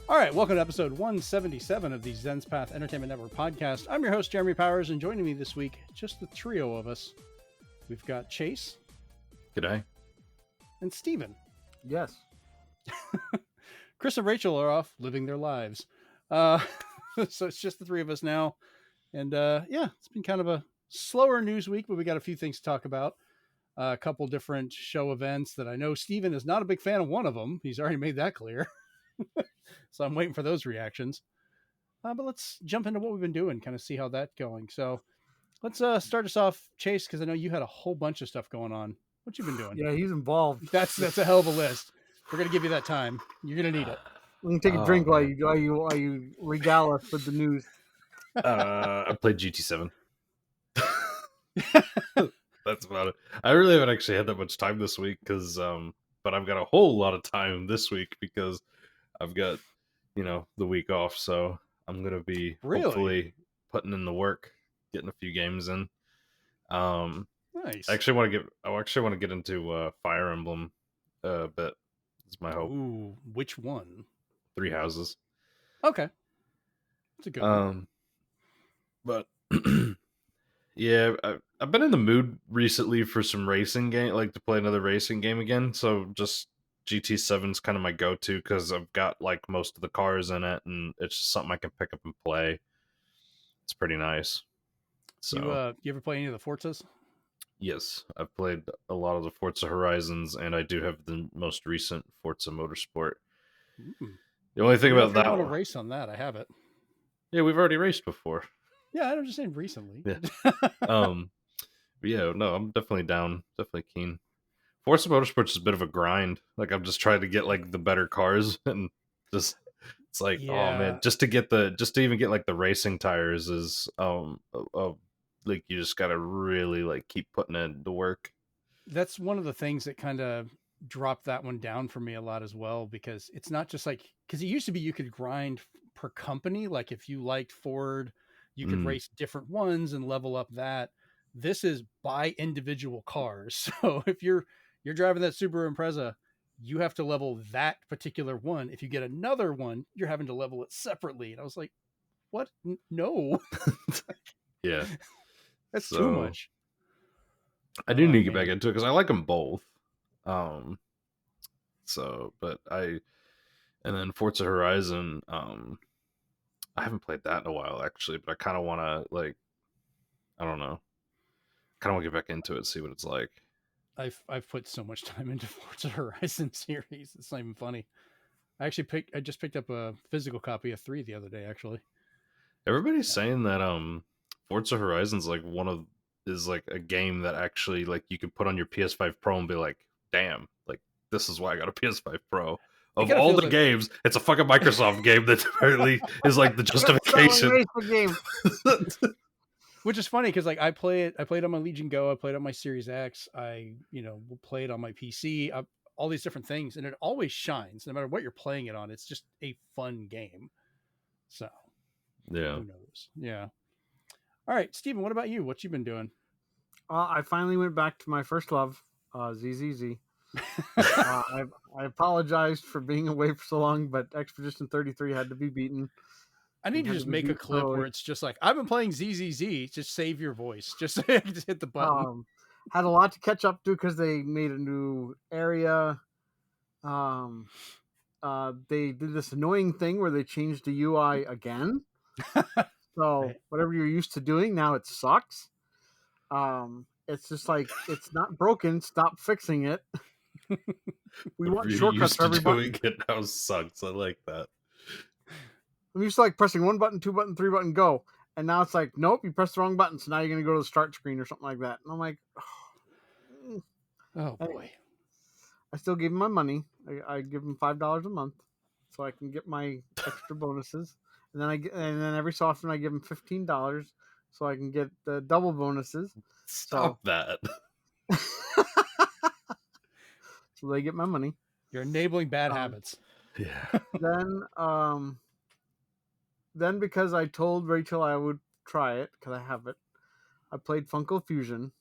All right, welcome to episode 177 of the Zenspath Entertainment Network Podcast. I'm your host, Jeremy Powers, and joining me this week, just the trio of us. We've got Chase. G'day. And Steven. Yes. Chris and Rachel are off living their lives. So it's just the three of us now. And it's been kind of a slower news week, but we got a few things to talk about. A couple different show events that I know Steven is not a big fan of one of them. He's already made that clear. So I'm waiting for those reactions. But let's jump into what we've been doing, kind of see how that's going. So let's start us off, Chase, because I know you had a whole bunch of stuff going on. What you been doing? Yeah, he's involved. That's a hell of a list. We're gonna give you that time. You're gonna need it. We can take a drink while you regale us with the news. I played GT7. That's about it. I really haven't actually had that much time this week because, but I've got a whole lot of time this week because I've got, the week off. So I'm gonna be hopefully putting in the work, getting a few games in. Nice. I actually want to get into Fire Emblem a bit. It's my hope. Ooh, which one? Three Houses. Okay, that's a good one. But yeah, I've been in the mood recently for some racing game, like to play another racing game again. So just GT7's kind of my go-to because I've got like most of the cars in it, and it's just something I can pick up and play. It's pretty nice. So you ever play any of the Forzas? Yes, I've played a lot of the Forza Horizons, and I do have the most recent Forza Motorsport. Ooh. The only thing about that, I want to race on that. I have it. Yeah, we've already raced before. Yeah, I'm just saying recently. Yeah. Yeah, no, I'm definitely down. Definitely keen. Forza Motorsport's a bit of a grind. Like I'm just trying to get like the better cars, and just it's like, oh man, just to even get like the racing tires is like you just gotta really like keep putting in the work. That's one of the things that kind of dropped that one down for me a lot as well, because it's not just like, because it used to be you could grind per company. Like if you liked Ford, you could race different ones and level up that. This is by individual cars. So if you're driving that Subaru Impreza, you have to level that particular one. If you get another one, you're having to level it separately. And I was like, what? No. Yeah. That's too much. I do need to get back into it because I like them both. And then Forza Horizon, I haven't played that in a while actually, but I kind of want to I don't know, kind of want to get back into it, see what it's like. I've put so much time into Forza Horizon series. It's not even funny. I just picked up a physical copy of 3 the other day, actually. Everybody's saying that Forza Horizon's is a game that actually like you could put on your PS5 Pro and be like, damn, like this is why I got a PS5 Pro. Of all the games, it's a fucking Microsoft game that apparently is like the justification. Which is funny because like I played on my Legion Go, I played on my Series X, I played on my PC, all these different things, and it always shines no matter what you're playing it on. It's just a fun game. So yeah, who knows? Yeah. All right, Steven, what about you? What you been doing? I finally went back to my first love, ZZZ. I apologized for being away for so long, but Expedition 33 had to be beaten. I need to just make a clip where it's just like, I've been playing ZZZ. Just save your voice. Just hit the button. Had a lot to catch up to because they made a new area. They did this annoying thing where they changed the UI again. So whatever you're used to doing, now it sucks. It's just like, it's not broken. Stop fixing it. We want shortcuts for everybody. It now sucks. I like that. I'm used to like pressing 1 button, 2 button, 3 button, go. And now it's like, nope, you pressed the wrong button. So now you're going to go to the start screen or something like that. And I'm like, oh boy. I still gave him my money. I give him $5 a month so I can get my extra bonuses. And then every so often I give him $15 so I can get the double bonuses. Stop that. So they get my money. You're enabling bad habits. Yeah. Then because I told Rachel I would try it because I have it, I played Funko Fusion.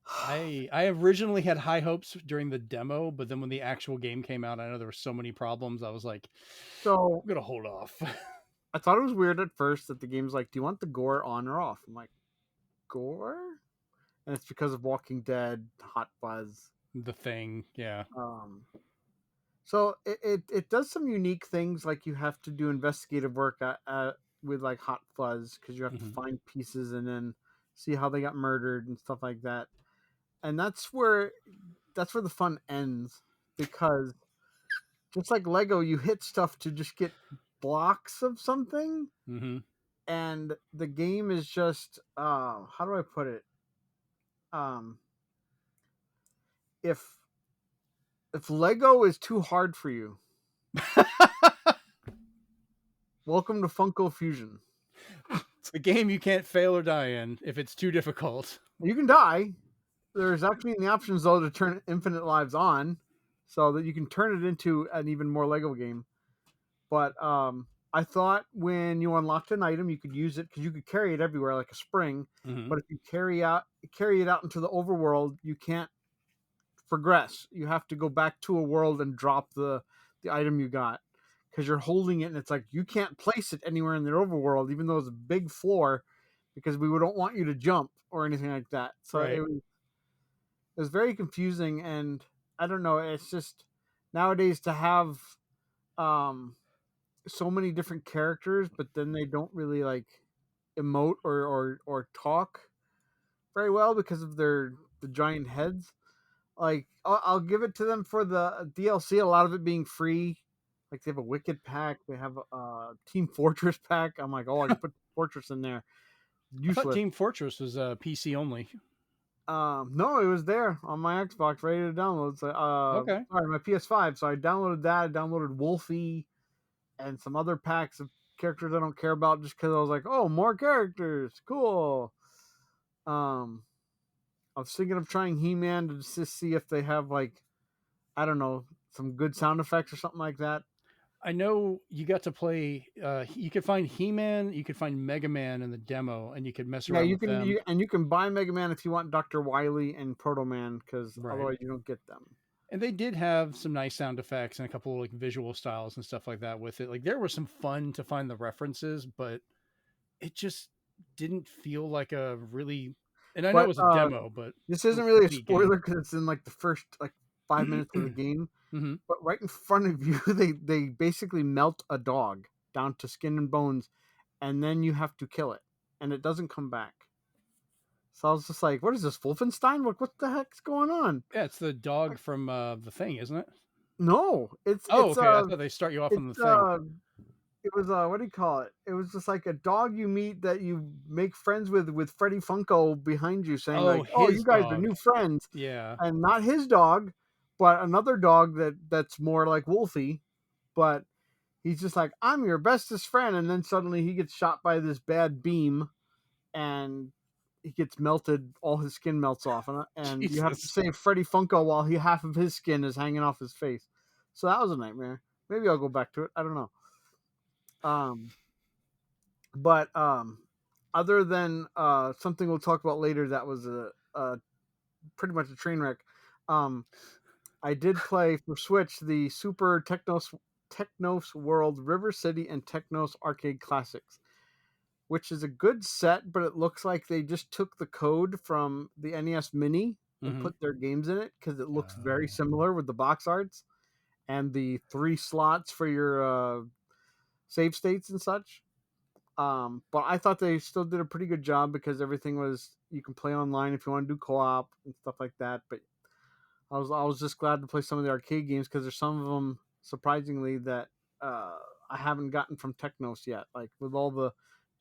I originally had high hopes during the demo, but then when the actual game came out, I know there were so many problems. I was like, So I'm gonna hold off. I thought it was weird at first that the game's like, do you want the gore on or off? I'm like, gore? And it's because of Walking Dead, Hot Fuzz. The Thing, yeah. So it does some unique things, like you have to do investigative work with like Hot Fuzz, because you have to find pieces and then see how they got murdered and stuff like that. And that's where the fun ends, because just like Lego, you hit stuff to just get blocks of something, and the game is just how do I put it? If Lego is too hard for you, welcome to Funko Fusion. It's a game you can't fail or die in if it's too difficult. You can die. There's actually in the options though to turn infinite lives on, so that you can turn it into an even more Lego game. But I thought when you unlocked an item, you could use it because you could carry it everywhere like a spring. But if you carry it out into the overworld, you can't progress. You have to go back to a world and drop the item you got, because you're holding it, and it's like you can't place it anywhere in the overworld, even though it's a big floor, because we don't want you to jump or anything like that. So Right. it was very confusing, and I don't know. It's just nowadays to have so many different characters, but then they don't really like emote or talk very well because of the giant heads. Like I'll give it to them for the DLC, a lot of it being free. Like they have a Wicked pack, they have a Team Fortress pack. I'm like, oh, I can put Fortress in there. I thought Useless. Team Fortress was PC only. No, it was there on my Xbox, ready to download. So, Okay. Sorry, my PS5. So I downloaded that. I downloaded Wolfie and some other packs of characters I don't care about, just because I was like, oh, more characters, cool. I was thinking of trying He-Man to just see if they have like, I don't know, some good sound effects or something like that. I know you got to play. You could find He-Man, you could find Mega Man in the demo, and you could mess around with them. You can buy Mega Man if you want Dr. Wily and Proto Man, because otherwise you don't get them. And they did have some nice sound effects and a couple of like visual styles and stuff like that with it. Like there was some fun to find the references, but it just didn't feel like a really. And I know it was a demo, but this isn't really a spoiler because it's in like the first like 5 minutes of the game. But right in front of you, they basically melt a dog down to skin and bones, and then you have to kill it, and it doesn't come back. So I was just like, "What is this, Wolfenstein? What the heck's going on?" Yeah, it's the dog from The Thing, isn't it? No, it's okay. I thought they start you off on The Thing. It was what do you call it? It was just like a dog you meet that you make friends with Freddy Funko behind you, saying like, "Oh, you guys are new friends." Yeah, and not his dog, but another dog that's more like Wolfie, but he's just like, I'm your bestest friend, and then suddenly he gets shot by this bad beam, and he gets melted, all his skin melts off, and you have to save Freddy Funko while half of his skin is hanging off his face. So that was a nightmare. Maybe I'll go back to it. I don't know. But other than something we'll talk about later, that was a pretty much a train wreck. I did play for Switch the Super Technos World River City and Technos Arcade Classics, which is a good set, but it looks like they just took the code from the NES Mini and put their games in it, because it looks very similar with the box arts and the 3 slots for your save states and such. But I thought they still did a pretty good job, because everything was, you can play online if you want to do co-op and stuff like that. But I was just glad to play some of the arcade games, because there's some of them, surprisingly, that I haven't gotten from Technos yet. Like with all the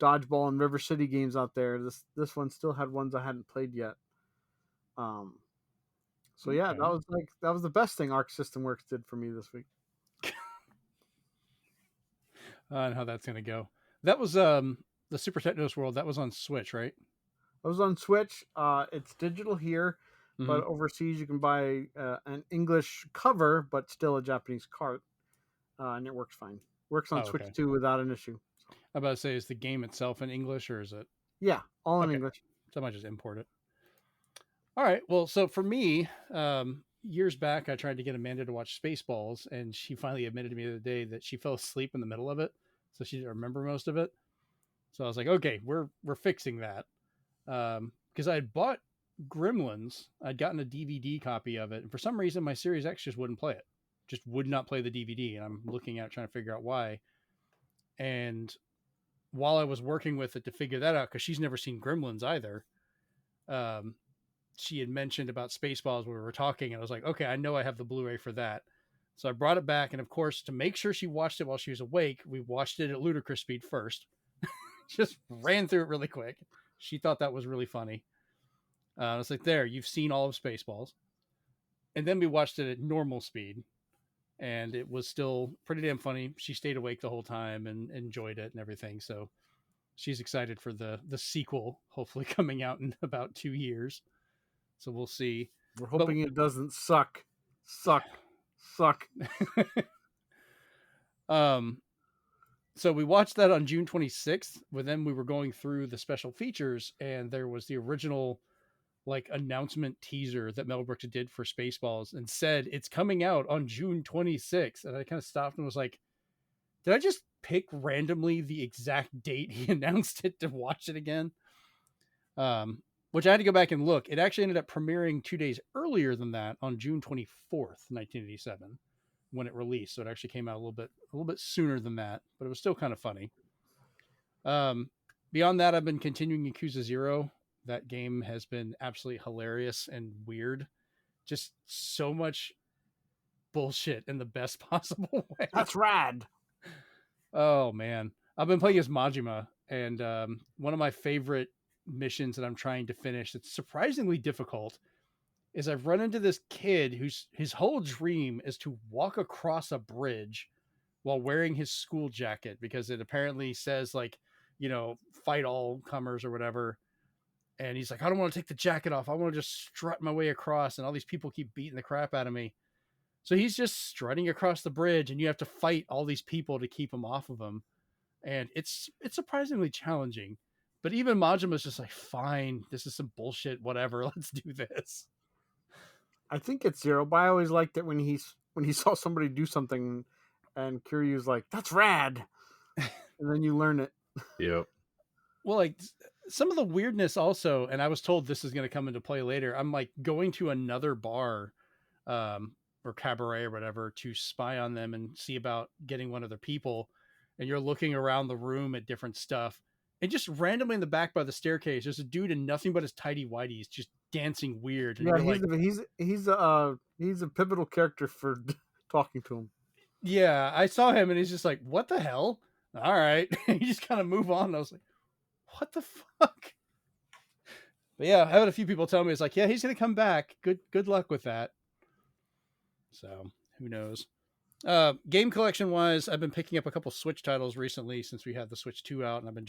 Dodgeball and River City games out there, this one still had ones I hadn't played yet. So yeah, that was the best thing Arc System Works did for me this week. And how that's gonna go. That was the Super Technos World. That was on Switch, right? It was on Switch. It's digital here, but overseas you can buy an English cover, but still a Japanese cart, and it works fine. Works on Switch too without an issue. I'm about to say, is the game itself in English, or is it? Yeah, all in English. So I might just import it. All right. Well, so for me, years back, I tried to get Amanda to watch Spaceballs, and she finally admitted to me the other day that she fell asleep in the middle of it, so she didn't remember most of it. So I was like, okay, we're fixing that. Because I had bought Gremlins, I'd gotten a DVD copy of it, and for some reason my Series X just wouldn't play it, just would not play the DVD, and I'm looking at it, trying to figure out why. And while I was working with it to figure that out, because she's never seen Gremlins either, um, she had mentioned about Spaceballs when we were talking, and I was like, okay, I know I have the Blu-ray for that. So I brought it back, and of course, to make sure she watched it while she was awake, we watched it at ludicrous speed first. Just ran through it really quick. She thought that was really funny. I was like, there, you've seen all of Spaceballs. And then we watched it at normal speed, and it was still pretty damn funny. She stayed awake the whole time and enjoyed it and everything. So she's excited for the sequel, hopefully coming out in about 2 years. So we'll see. We're hoping it doesn't suck. Suck. So we watched that on June 26th, but then we were going through the special features, and there was the original like announcement teaser that Mel Brooks did for Spaceballs and said it's coming out on June 26th. And I kind of stopped and was like, did I just pick randomly the exact date he announced it to watch it again? Which I had to go back and look. It actually ended up premiering 2 days earlier than that on June 24th, 1987, when it released. So it actually came out a little bit sooner than that, but it was still kind of funny. Beyond that, I've been continuing Yakuza 0. That game has been absolutely hilarious and weird. Just so much bullshit in the best possible way. That's rad. Oh man, I've been playing as Majima, and one of my favorite missions that I'm trying to finish, it's surprisingly difficult, is I've run into this kid whose his whole dream is to walk across a bridge while wearing his school jacket, because it apparently says like, you know, fight all comers or whatever. And he's like, I don't want to take the jacket off. I want to just strut my way across. And all these people keep beating the crap out of me. So he's just strutting across the bridge, and you have to fight all these people to keep him off of him. And it's surprisingly challenging. But even Majima's just like, fine, this is some bullshit, whatever. Let's do this. I think it's 0, but I always liked it when he saw somebody do something and Kiryu's like, that's rad. And then you learn it. Yep. Well, like some of the weirdness also, and I was told this is going to come into play later. I'm like going to another bar or cabaret or whatever to spy on them and see about getting one of their people. And you're looking around the room at different stuff. And just randomly in the back by the staircase, there's a dude in nothing but his tighty whities just dancing weird. And yeah, he's a pivotal character for talking to him. Yeah, I saw him and he's just like, what the hell? All right. And you just kind of move on. And I was like, what the fuck? But yeah, I had a few people tell me, it's like, yeah, he's going to come back. Good luck with that. So who knows? Game collection wise, I've been picking up a couple Switch titles recently since we had the Switch 2 out, and I've been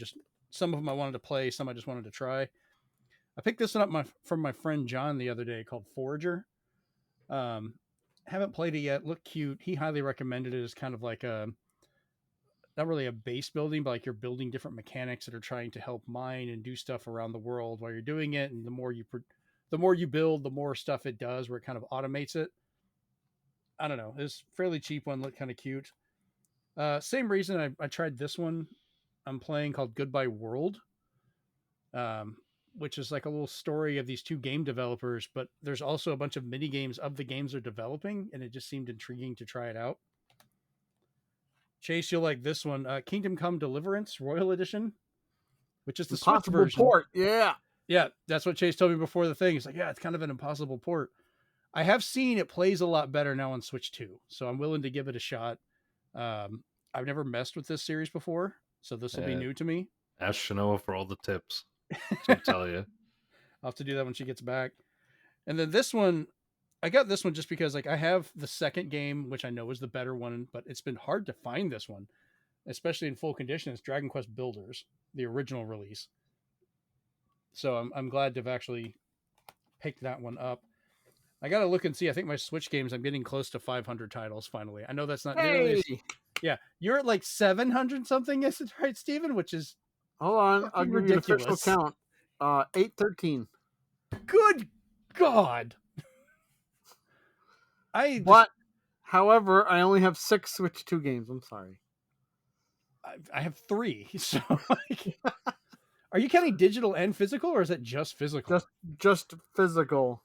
some of them I wanted to play, some I just wanted to try. I picked this one up from my friend John the other day called Forager. Haven't played it yet. Looked cute. He highly recommended it as kind of like not really a base building, but like you're building different mechanics that are trying to help mine and do stuff around the world while you're doing it. And the more you build, the more stuff it does, where it kind of automates it. I don't know. It's fairly cheap one, looked kind of cute. Same reason I tried this one I'm playing called Goodbye World, which is like a little story of these two game developers, but there's also a bunch of mini games of the games they're developing, and it just seemed intriguing to try it out. Chase, you'll like this one, Kingdom Come Deliverance Royal Edition, which is the Switch version. Port, yeah. Yeah, that's what Chase told me before the thing. He's like, yeah, it's kind of an impossible port. I have seen it plays a lot better now on Switch 2, so I'm willing to give it a shot. I've never messed with this series before, so this will be new to me. Ask Shanoa for all the tips. She'll tell you. I'll have to do that when she gets back. And then this one, I got this one just because like I have the second game, which I know is the better one, but it's been hard to find this one, especially in full condition. It's Dragon Quest Builders, the original release. So I'm glad to have actually picked that one up. I got to look and see. I think my Switch games, I'm getting close to 500 titles finally. I know that's not nearly. Yeah, you're at like 700 something, is it right, Steven? Which is hold on, I'll give you the official count. 813. Good God. However, I only have 6 Switch 2 games. I'm sorry. I have 3. So, like, are you counting digital and physical, or is it just physical? Just physical.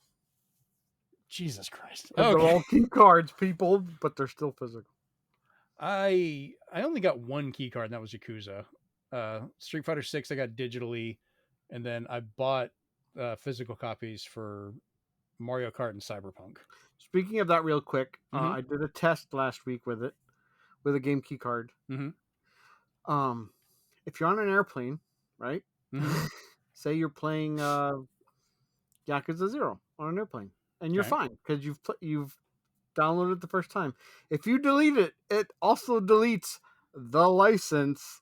Jesus Christ. Okay. They're all key cards, people, but they're still physical. I only got 1 key card, and that was Yakuza. Street Fighter 6 I got digitally, and then I bought physical copies for Mario Kart and Cyberpunk. Speaking of that real quick, I did a test last week with it, with a game key card. Mm-hmm. If you're on an airplane, right? Mm-hmm. Say you're playing Yakuza 0 on an airplane, and you're fine because you've downloaded it the first time. If you delete it, it also deletes the license.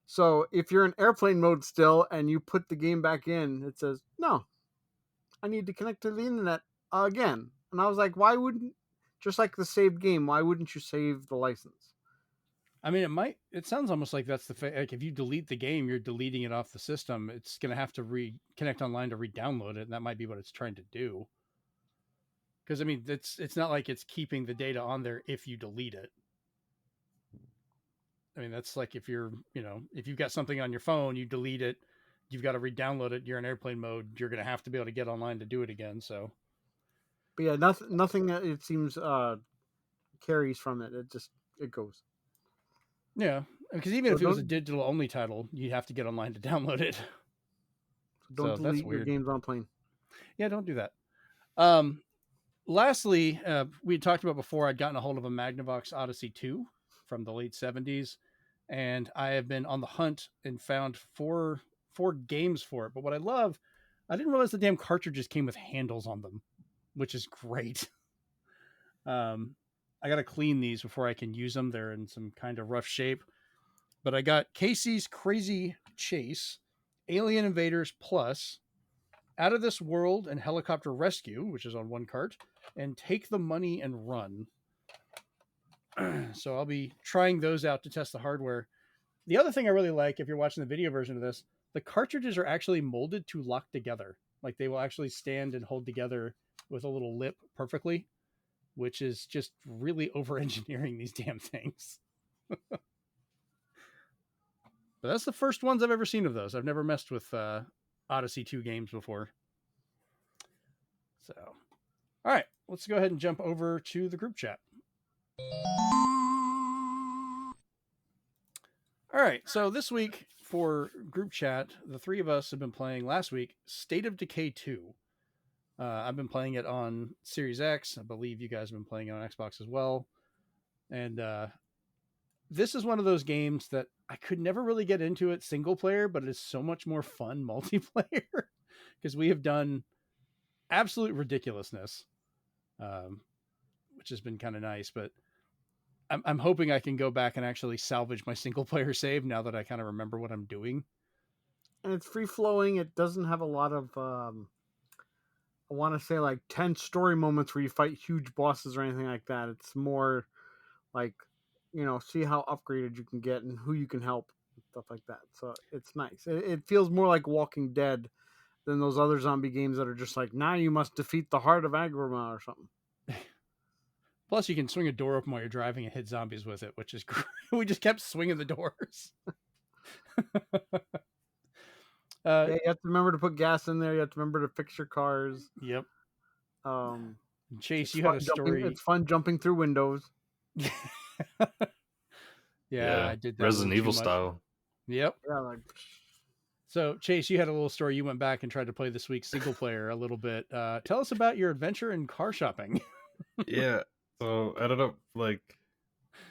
So if you're in airplane mode still and you put the game back in, it says, no, I need to connect to the internet again. And I was like, why wouldn't, just like the saved game, why wouldn't you save the license? I mean, it sounds almost like that's like if you delete the game, you're deleting it off the system. It's going to have to reconnect online to re-download it. And that might be what it's trying to do. Because I mean, it's not like it's keeping the data on there if you delete it. I mean, that's like if if you've got something on your phone, you delete it, you've got to re-download it. You're in airplane mode. You're going to have to be able to get online to do it again. So, but yeah, nothing. It seems carries from it. It goes. Yeah, because even if it was a digital only title, you'd have to get online to download it. Don't delete your games on plane. Yeah, don't do that. Lastly, we had talked about before, I'd gotten a hold of a Magnavox Odyssey 2 from the late 70s, and I have been on the hunt and found four games for it. But what I love, I didn't realize the damn cartridges came with handles on them, which is great. I got to clean these before I can use them. They're in some kind of rough shape. But I got Casey's Crazy Chase, Alien Invaders Plus, Out of This World and Helicopter Rescue, which is on one cart, and Take the Money and Run. So I'll be trying those out to test the hardware. The other thing I really like, if you're watching the video version of this, the cartridges are actually molded to lock together. Like they will actually stand and hold together with a little lip perfectly, which is just really over-engineering these damn things. But that's the first ones I've ever seen of those. I've never messed with Odyssey 2 games before. So, all right, let's go ahead and jump over to the group chat. All right, so this week for group chat, the three of us have been playing last week State of Decay 2. I've been playing it on Series X. I believe you guys have been playing it on Xbox as well. And this is one of those games that I could never really get into it single player, but it is so much more fun multiplayer because we have done absolute ridiculousness, which has been kind of nice. But I'm hoping I can go back and actually salvage my single player save now that I kind of remember what I'm doing. And it's free flowing. It doesn't have a lot of, I want to say like 10 story moments where you fight huge bosses or anything like that. It's more like, see how upgraded you can get and who you can help and stuff like that. So it's nice. It feels more like Walking Dead than those other zombie games that are just like, now you must defeat the heart of Agrima or something. Plus, you can swing a door open while you're driving and hit zombies with it, which is great. We just kept swinging the doors. Yeah, you have to remember to put gas in there. You have to remember to fix your cars. Yep. Chase, you had a story. It's fun jumping through windows. Yeah, I did that. Resident Evil style. Yep. Yeah, So, Chase, you had a little story. You went back and tried to play this week's single player a little bit. Tell us about your adventure in car shopping. Yeah. So I ended up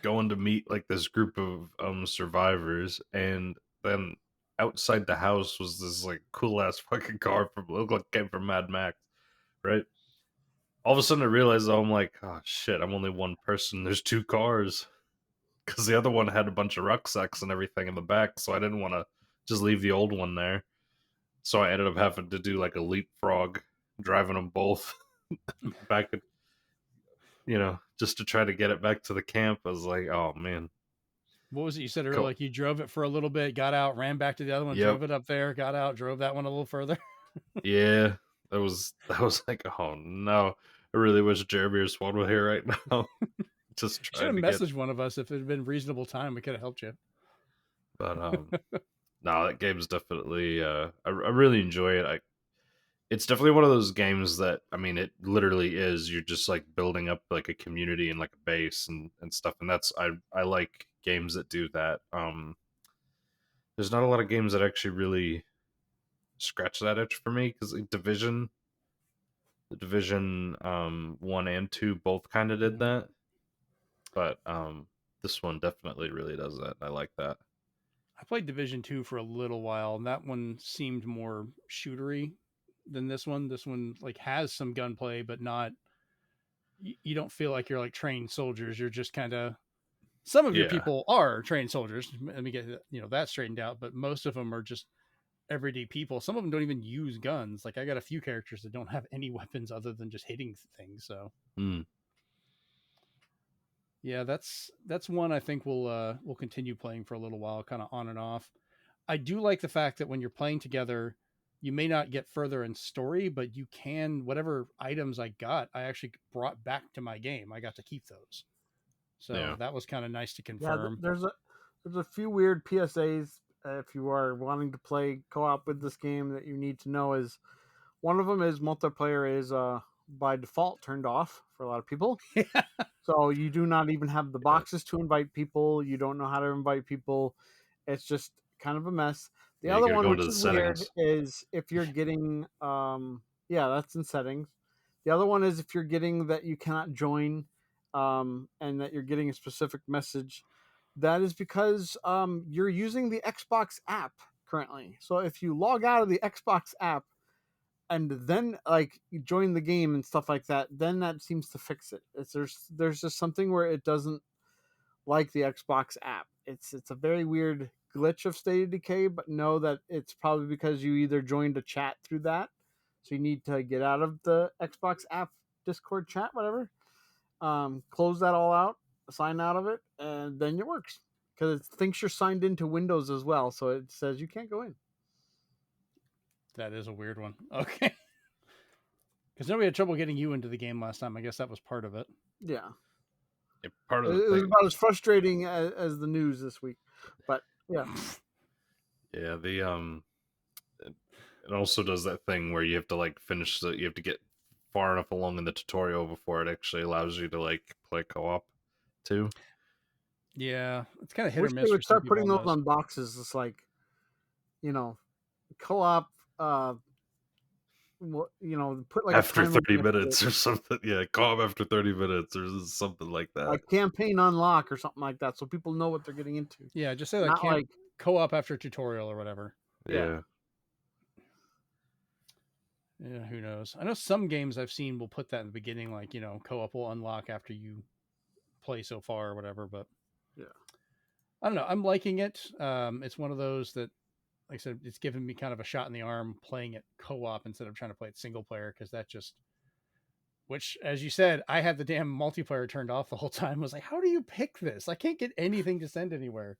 going to meet this group of survivors, and then outside the house was this cool ass fucking car looked like it came from Mad Max, right? All of a sudden I realized I'm like, oh shit, I'm only one person. There's two cars, because the other one had a bunch of rucksacks and everything in the back, so I didn't want to just leave the old one there. So I ended up having to do a leapfrog, driving them both back. Just to try to get it back to the camp. I was like, oh man. What was it you said earlier? You drove it for a little bit, got out, ran back to the other one, drove it up there, got out, drove that one a little further. Yeah. that was like, oh no, I really wish Jeremy or Swan were here right now. Just Should have trying to get, messaged one of us if it had been reasonable time. We could have helped you. but no, that game's definitely I really enjoy it. It's definitely one of those games that, I mean, it literally is. You're just like building up like a community and like a base and stuff, and that's I like games that do that. There's not a lot of games that actually really scratch that itch for me, because the Division 1 and 2 both kind of did that, but this one definitely really does that. I like that. I played Division 2 for a little while, and that one seemed more shootery than this one. This one like has some gunplay, but not. You don't feel like you're like trained soldiers. You're just kind of. Some of your people are trained soldiers. Let me get that straightened out. But most of them are just everyday people. Some of them don't even use guns. Like I got a few characters that don't have any weapons other than just hitting things. So. Yeah, that's one I think we'll continue playing for a little while, kind of on and off. I do like the fact that when you're playing together, you may not get further in story, but you can, whatever items I got, I actually brought back to my game. I got to keep those. So that was kind of nice to confirm. Yeah, there's a few weird PSAs if you are wanting to play co-op with this game that you need to know. Is one of them is multiplayer is by default turned off for a lot of people. So you do not even have the boxes to invite people. You don't know how to invite people. It's just kind of a mess. The other one, which is weird, is if you're getting that's in settings. The other one is if you're getting that you cannot join and that you're getting a specific message. That is because you're using the Xbox app currently. So if you log out of the Xbox app and then like you join the game and stuff like that, then that seems to fix it. There's just something where it doesn't like the Xbox app. It's a very weird glitch of State of Decay, but know that it's probably because you either joined a chat through that, so you need to get out of the Xbox app Discord chat, whatever. Close that all out, sign out of it, and then it works. Because it thinks you're signed into Windows as well, so it says you can't go in. That is a weird one. Okay. Because nobody had trouble getting you into the game last time. I guess that was part of it. Yeah. Part of it was about as frustrating as the news this week. But, yeah. Yeah, it also does that thing where you have to, like, you have to get far enough along in the tutorial before it actually allows you to, like, play co-op, too. Yeah, it's kind of hit or miss. They would start putting those on boxes. It's like, co-op. Put like after 30 minutes or something. Yeah, co-op after 30 minutes or something like that. Like campaign unlock or something like that, so people know what they're getting into. Yeah, just say like co-op after tutorial or whatever. Yeah. Yeah, who knows? I know some games I've seen will put that in the beginning, like co-op will unlock after you play so far or whatever. But yeah, I don't know. I'm liking it. It's one of those that, like I said, it's given me kind of a shot in the arm playing it co-op instead of trying to play it single player, because that just, which, as you said, I had the damn multiplayer turned off the whole time. I was like, how do you pick this? I can't get anything to send anywhere.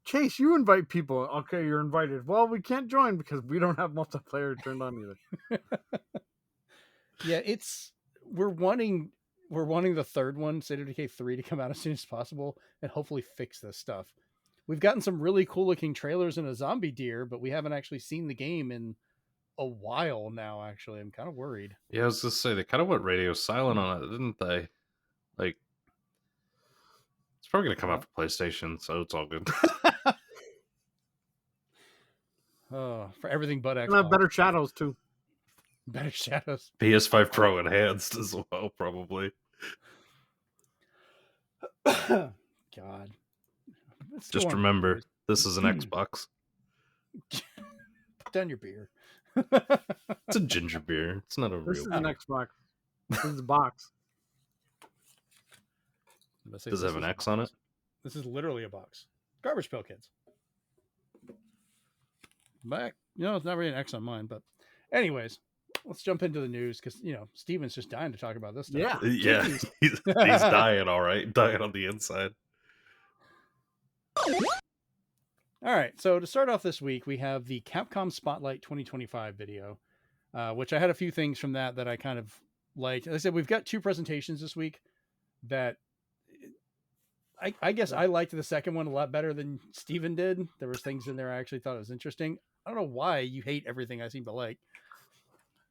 Chase, you invite people. Okay, you're invited. Well, we can't join because we don't have multiplayer turned on either. Yeah, we're wanting the third one, State of Decay 3, to come out as soon as possible and hopefully fix this stuff. We've gotten some really cool looking trailers and a zombie deer, but we haven't actually seen the game in a while now. Actually, I'm kind of worried. Yeah, I was just say they kind of went radio silent on it, didn't they? Like, it's probably gonna come out for PlayStation, so it's all good. Oh, for everything but Xbox. And have better shadows too. Better shadows. PS5 Pro enhanced as well, probably. God. Just remember, this is an Xbox. Put down your beer. It's a ginger beer. It's not a real. This is an Xbox. This is a box. Does it have an X on it? This is literally a box. Garbage Pail Kids. Back. It's not really an X on mine, but anyways, let's jump into the news because Steven's just dying to talk about this stuff. Yeah. He's dying, all right. Dying on the inside. All right, so to start off this week, we have the Capcom Spotlight 2025 video. which I had a few things from that I kind of liked. As I said, we've got 2 presentations this week that I guess I liked the second one a lot better than Steven did. There was things in there I actually thought was interesting. I don't know why you hate everything I seem to like.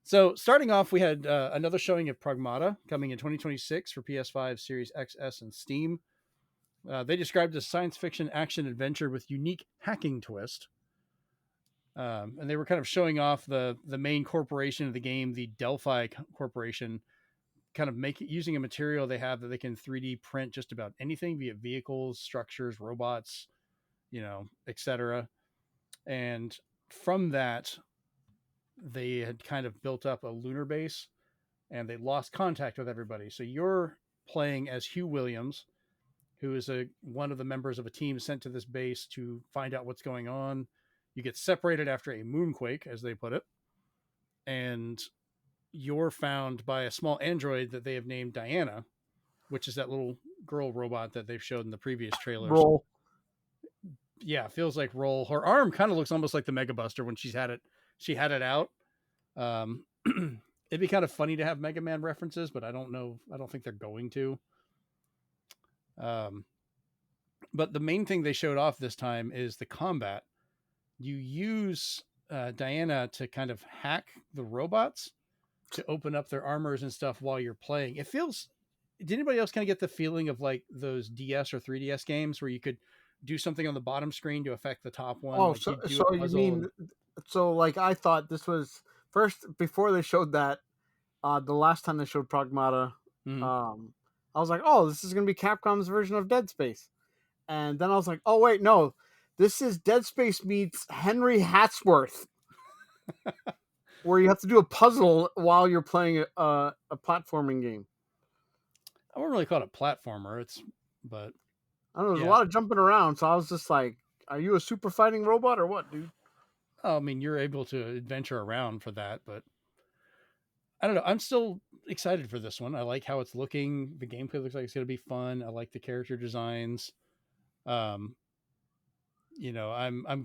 So starting off, we had another showing of Pragmata coming in 2026 for PS5, Series XS, and Steam. They described as science fiction action adventure with unique hacking twist. And they were kind of showing off the main corporation of the game, the Delphi Corporation, kind of using a material they have that they can 3D print just about anything, be it vehicles, structures, robots, etc. And from that, they had kind of built up a lunar base, and they lost contact with everybody. So you're playing as Hugh Williams, who is one of the members of a team sent to this base to find out what's going on. You get separated after a moonquake, as they put it, and you're found by a small android that they have named Diana, which is that little girl robot that they've showed in the previous trailers. Roll. Yeah, feels like Roll. Her arm kind of looks almost like the Mega Buster when she had it out. It'd be kind of funny to have Mega Man references, but I don't think they're going to. But the main thing they showed off this time is the combat. You use Diana to kind of hack the robots to open up their armors and stuff while you're playing. It feels... Did anybody else kind of get the feeling of like those DS or 3DS games where you could do something on the bottom screen to affect the top one? Oh, like so you mean... So like I thought this was... First, before they showed that, the last time they showed Pragmata, I was like, oh, this is going to be Capcom's version of Dead Space. And then I was like, oh, wait, no. This is Dead Space meets Henry Hatsworth. Where you have to do a puzzle while you're playing a platforming game. I wouldn't really call it a platformer. But I don't know, there's a lot of jumping around, so I was just like, are you a super fighting robot or what, dude? Oh, I mean, you're able to adventure around for that, but I don't know. I'm still excited for this one. I like how it's looking. The gameplay looks like it's going to be fun. I like the character designs. I'm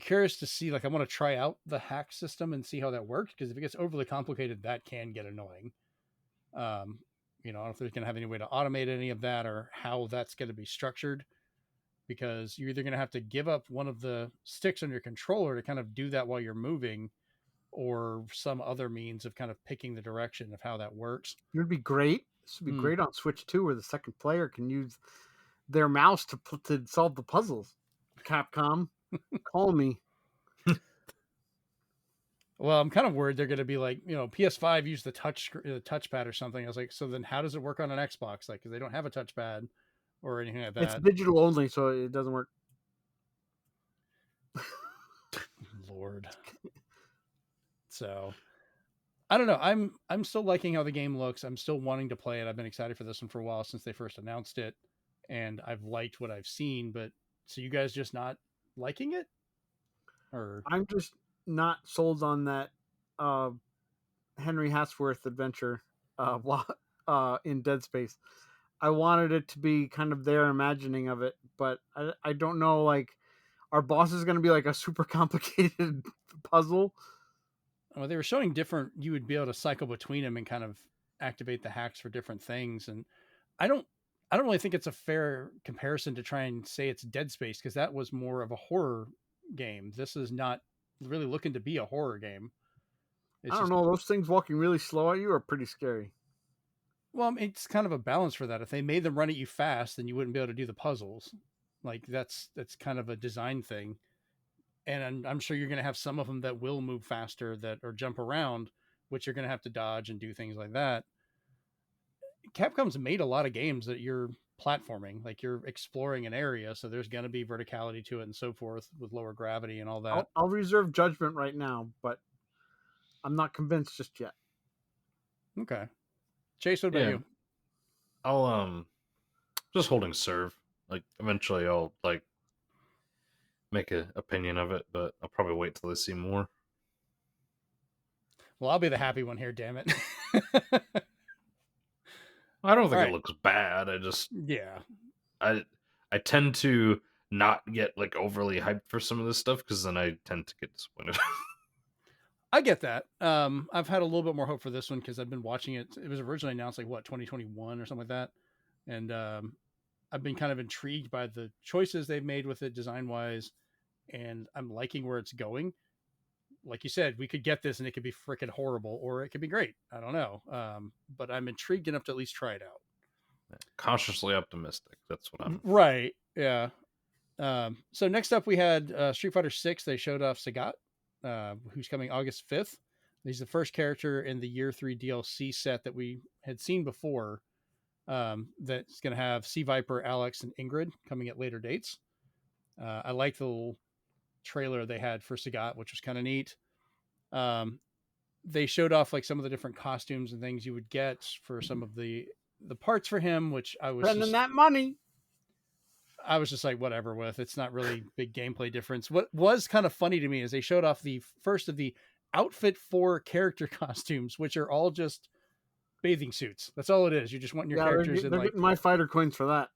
curious to see, like, I want to try out the hack system and see how that works, because if it gets overly complicated, that can get annoying. I don't know if they're going to have any way to automate any of that or how that's going to be structured, because you're either going to have to give up one of the sticks on your controller to kind of do that while you're moving, or some other means of kind of picking the direction of how that works. It would be great. This would be great on Switch 2, where the second player can use their mouse to solve the puzzles. Capcom, call me. Well, I'm kind of worried they're going to be like, PS5 used the touchpad or something. I was like, so then how does it work on an Xbox? Like, because they don't have a touchpad or anything like that. It's digital only, so it doesn't work. Lord. So, I don't know. I'm still liking how the game looks. I'm still wanting to play it. I've been excited for this one for a while since they first announced it, and I've liked what I've seen. But so you guys just not liking it, or I'm just not sold on that Henry Hatsworth adventure in Dead Space. I wanted it to be kind of their imagining of it, but I don't know, like, our boss is going to be like a super complicated puzzle. Well, they were showing different, you would be able to cycle between them and kind of activate the hacks for different things. And I don't really think it's a fair comparison to try and say it's Dead Space, because that was more of a horror game. This is not really looking to be a horror game. I don't know. Those things walking really slow at you are pretty scary. Well, it's kind of a balance for that. If they made them run at you fast, then you wouldn't be able to do the puzzles. Like that's kind of a design thing. And I'm sure you're going to have some of them that will move faster or jump around, which you're going to have to dodge and do things like that. Capcom's made a lot of games that you're platforming, like you're exploring an area. So there's going to be verticality to it and so forth with lower gravity and all that. I'll reserve judgment right now, but I'm not convinced just yet. Okay. Chase, what about you? I'll just holding serve. Like eventually I'll like make an opinion of it, but I'll probably wait till I see more. Well, I'll be the happy one here, damn it. I don't think it looks bad. I tend to not get like overly hyped for some of this stuff, because then I tend to get disappointed. I get that. I've had a little bit more hope for this one because I've been watching it. It was originally announced like 2021 or something like that, and I've been kind of intrigued by the choices they've made with it design wise, and I'm liking where it's going. Like you said, we could get this and it could be freaking horrible, or it could be great. I don't know, but I'm intrigued enough to at least try it out. Cautiously optimistic. That's what I'm. Right. Yeah. So next up we had Street Fighter 6. They showed off Sagat, who's coming August 5th. He's the first character in the Year 3 DLC set that we had seen before. That's going to have Sea Viper, Alex, and Ingrid coming at later dates. I like the little trailer they had for Sagat, which was kind of neat. They showed off like some of the different costumes and things you would get for some of the parts for him, which I was spending that money. I was just like, whatever with. It's not really big gameplay difference. What was kind of funny to me is they showed off the first of the outfit for character costumes, which are all just bathing suits. That's all it is. You just want your characters they're in like getting my fighter coins for that.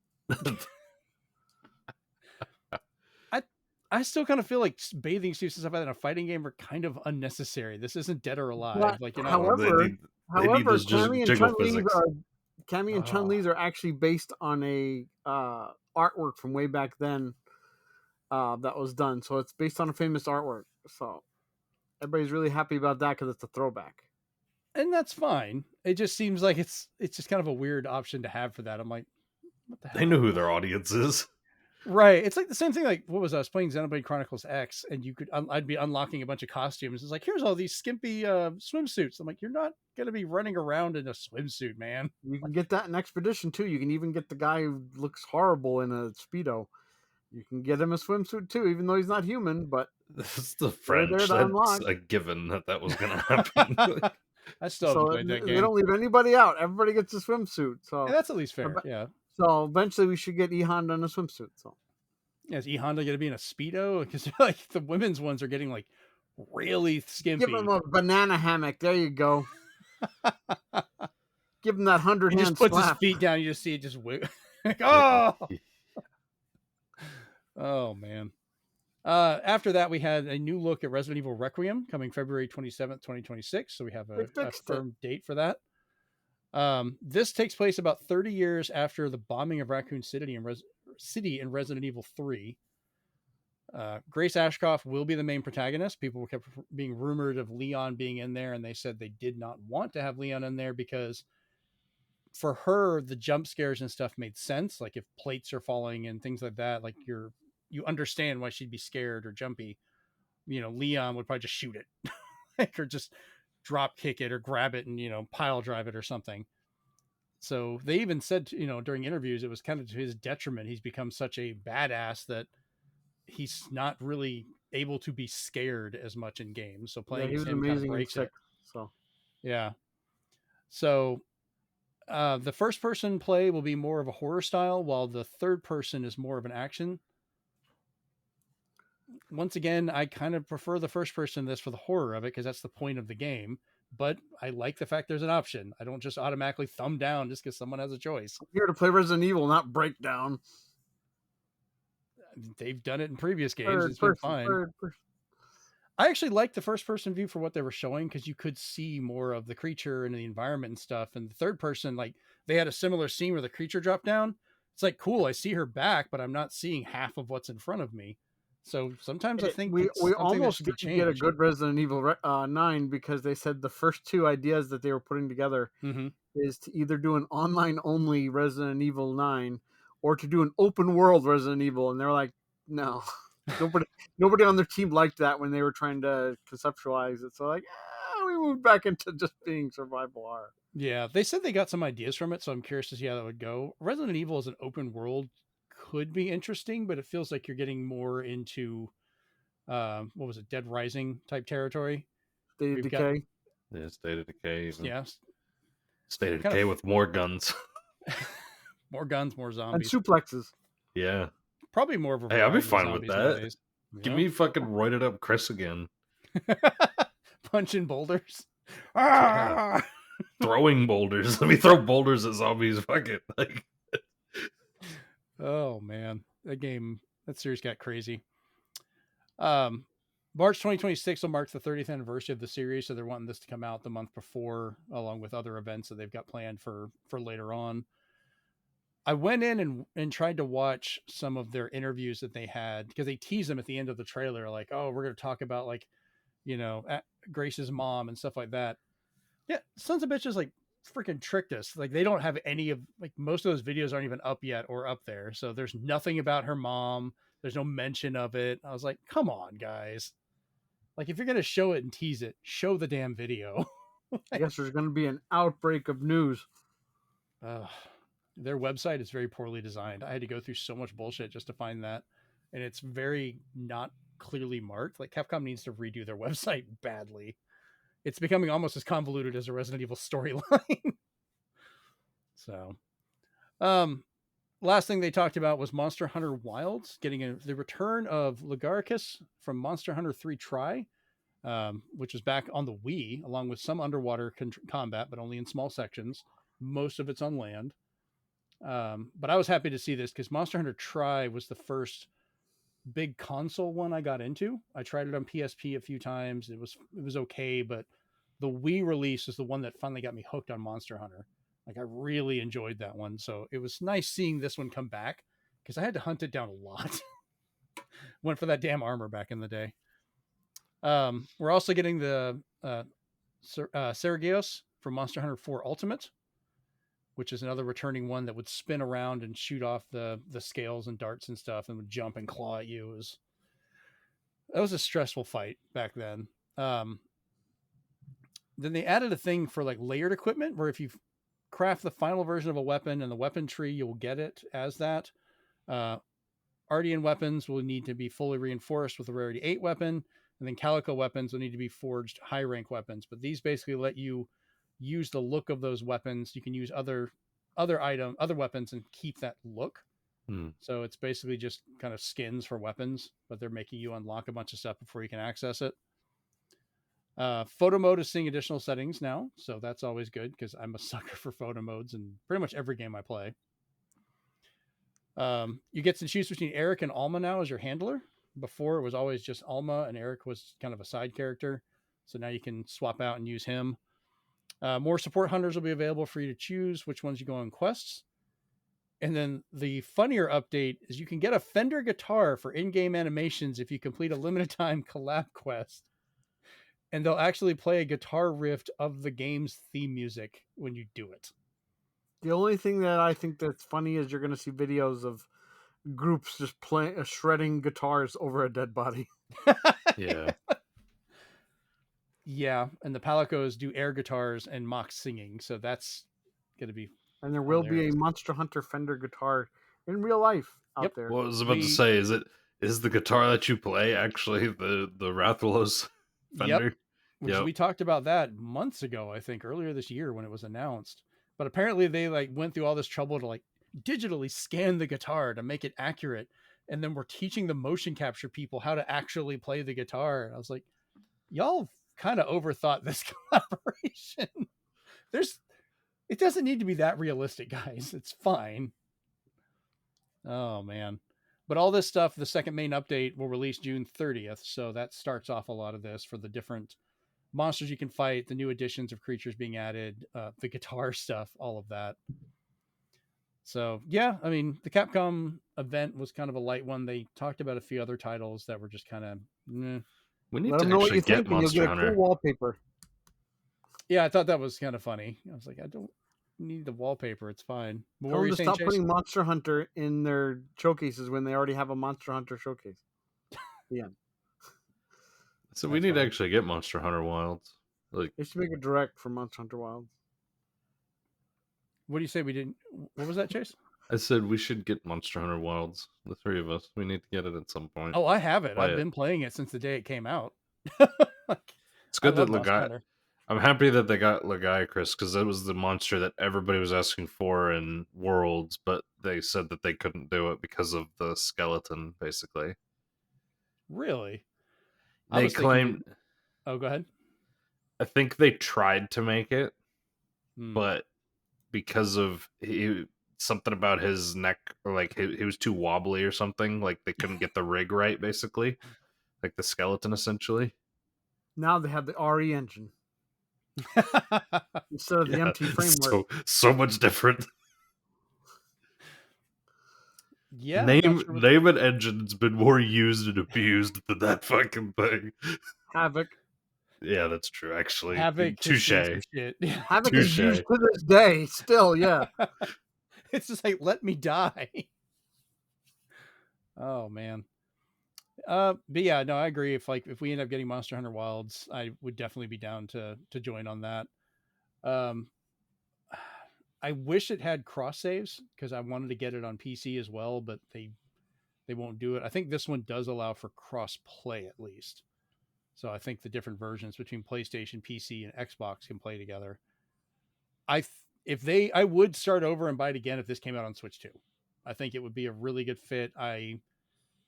I still kind of feel like bathing suits and stuff like that in a fighting game are kind of unnecessary. This isn't Dead or Alive. But, like, you know, however, this Cammy and jiggle Chun-Li's physics. Cammy and Chun-Li's are actually based on a artwork from way back then that was done. So it's based on a famous artwork. So everybody's really happy about that because it's a throwback. and that's fine. It just seems like it's just kind of a weird option to have for that. I'm like, what the hell? They know who their audience is. Right. It's like the same thing. Like, what was I was playing Xenoblade Chronicles X, and you could I'd be unlocking a bunch of costumes. It's like, here's all these skimpy swimsuits. I'm like, you're not gonna be running around in a swimsuit, man. You can get that in Expedition too. You can even get the guy who looks horrible in a Speedo. You can get him a swimsuit too, even though he's not human. But This is the French. there to That's unlock. a given that was going to happen. I still haven't so played that they game. don't leave anybody out. Everybody gets a swimsuit. So Yeah, that's at least fair. Yeah. So eventually we should get E Honda in a swimsuit. So Yeah, is E Honda gonna be in a Speedo? Because like the women's ones are getting like really skimpy. give him a banana hammock. There you go. Give him that 100 He hand just puts slap. his feet down. You just see it just like, oh, oh man. After that, we had a new look at Resident Evil Requiem coming February 27th, 2026. So we have a firm date for that. This takes place about 30 years after the bombing of Raccoon City in Resident Evil 3. Grace Ashcroft will be the main protagonist. People kept being rumored of Leon being in there, and they said they did not want to have Leon in there because for her, the jump scares and stuff made sense. Like if plates are falling and things like that, like you understand why she'd be scared or jumpy. You know, Leon would probably just shoot it like, or just drop kick it or grab it and, you know, pile drive it or something. So they even said, you know, during interviews, it was kind of to his detriment. He's become such a badass that he's not really able to be scared as much in games. So playing as him kind of breaks it. So yeah. So the first person play will be more of a horror style, while the third person is more of an action. Once again, I kind of prefer the first person this for the horror of it, because that's the point of the game. But I like the fact there's an option. I don't just automatically thumb down just because someone has a choice. I'm here to play Resident Evil, not Breakdown. They've done it in previous games. It's been fine. I actually liked the first person view for what they were showing, because you could see more of the creature and the environment and stuff. And the third person, like they had a similar scene where the creature dropped down. It's like, cool, I see her back, but I'm not seeing half of what's in front of me. So sometimes I think we almost did get a good Resident Evil 9, because they said the first two ideas that they were putting together is to either do an online only Resident Evil 9 or to do an open world Resident Evil. And they're like, no, nobody on their team liked that when they were trying to conceptualize it. So like, we moved back into just being survival horror. Yeah, they said they got some ideas from it, so I'm curious to see how that would go. Resident Evil as an open world could be interesting, but it feels like you're getting more into what was it, Dead Rising type territory. State of Decay. Yeah, State of Decay. Yeah. State of Decay with more guns. More guns, more zombies. And suplexes. Yeah. Probably more of a Hey, I'll be fine with that. Nowadays. Give me fucking roided up Chris again. Punching boulders. Yeah. Throwing boulders. Let me throw boulders at zombies. Fuck it. Like, oh man, that series got crazy. March 2026 will mark the 30th anniversary of the series, so they're wanting this to come out the month before, along with other events that they've got planned for later on. I went in and tried to watch some of their interviews that they had, because they tease them at the end of the trailer, like, oh, we're going to talk about, like, Grace's mom and stuff like that. Yeah, sons of bitches like freaking tricked us. Like, they don't have any of, like, most of those videos aren't even up yet or up there. So there's nothing about her mom. There's no mention of it. I was like, come on, guys. Like, if you're going to show it and tease it, show the damn video. I guess there's going to be an outbreak of news. Their website is very poorly designed. I had to go through so much bullshit just to find that. And it's very not clearly marked. Like, Capcom needs to redo their website badly. It's becoming almost as convoluted as a Resident Evil storyline. So, last thing they talked about was Monster Hunter Wilds getting the return of Legiacrus from Monster Hunter 3 Tri, which was back on the Wii, along with some underwater combat, but only in small sections. Most of it's on land. But I was happy to see this because Monster Hunter Tri was the first big console one I got into. I tried it on PSP a few times. It was okay, but the Wii release is the one that finally got me hooked on Monster Hunter. Like, I really enjoyed that one. So it was nice seeing this one come back, because I had to hunt it down a lot. Went for that damn armor back in the day. We're also getting the Saragios from Monster Hunter 4 Ultimate, which is another returning one that would spin around and shoot off the scales and darts and stuff and would jump and claw at you. That was a stressful fight back then. Then they added a thing for, like, layered equipment, where if you craft the final version of a weapon in the weapon tree, you'll get it as that. Ardean weapons will need to be fully reinforced with a rarity 8 weapon, and then Calico weapons will need to be forged high rank weapons. But these basically let you use the look of those weapons. You can use other weapons and keep that look. So it's basically just kind of skins for weapons, but they're making you unlock a bunch of stuff before you can access it. Photo mode is seeing additional settings now, so that's always good, because I'm a sucker for photo modes in pretty much every game I play. You get to choose between Eric and Alma now as your handler. Before, it was always just Alma, and Eric was kind of a side character. So now you can swap out and use him. More support hunters will be available for you to choose which ones you go on quests. And then the funnier update is you can get a Fender guitar for in-game animations if you complete a limited time collab quest. And they'll actually play a guitar riff of the game's theme music when you do it. The only thing that I think that's funny is you're going to see videos of groups just shredding guitars over a dead body. Yeah. Yeah, and the Palicos do air guitars and mock singing, so that's going to be And there will hilarious. be a Monster Hunter Fender guitar in real life out there. What I was about to say, is the guitar that you play actually the Rathalos Fender? Yep. Which we talked about that months ago, I think, earlier this year when it was announced. But apparently they, like, went through all this trouble to, like, digitally scan the guitar to make it accurate, and then we're teaching the motion capture people how to actually play the guitar. And I was like, y'all kind of overthought this collaboration. It doesn't need to be that realistic, guys. It's fine. Oh man. But all this stuff, the second main update will release June 30th. So that starts off a lot of this for the different monsters you can fight, the new additions of creatures being added, the guitar stuff, all of that. So yeah, I mean, the Capcom event was kind of a light one. They talked about a few other titles that were just kind of, We need Let to them know what actually you get think, and you'll Monster get a Hunter. cool wallpaper. yeah, I thought that was kind of funny. I was like, I don't need the wallpaper. It's fine. But what Tell were them you to saying, stop Chase? putting Monster Hunter in their showcases when they already have a Monster Hunter showcase. The end. So we That's need to fine. actually get Monster Hunter Wilds. Like, They should make a direct for Monster Hunter Wilds. What do you say we didn't? What was that, Chase? I said, we should get Monster Hunter Wilds. The three of us. We need to get it at some point. Oh, I have it. Play I've it. been playing it since the day it came out. It's good that Monster Hunter. I'm happy that they got Legiacrus, because that was the monster that everybody was asking for in Worlds, but they said that they couldn't do it because of the skeleton, basically. Really? They claimed... Oh, go ahead. I think they tried to make it, Hmm. but because of something about his neck, or like he was too wobbly or something, like they couldn't get the rig right, basically. like the skeleton essentially. Now they have the RE engine instead of the MT framework. So much different. Yeah, I'm not sure Name an engine that's been more used and abused than that fucking thing. Havoc. Yeah, that's true. Actually, Havoc. touche. Havoc is Touche. used to this day. Still, yeah. It's just like, let me die. Oh man. But yeah, no, I agree. If we end up getting Monster Hunter Wilds, I would definitely be down to join on that. I wish it had cross saves because I wanted to get it on PC as well, but they won't do it. I think this one does allow for cross play at least. So I think the different versions between PlayStation, PC, and Xbox can play together. I would start over and buy it again if this came out on Switch 2. I think it would be a really good fit. I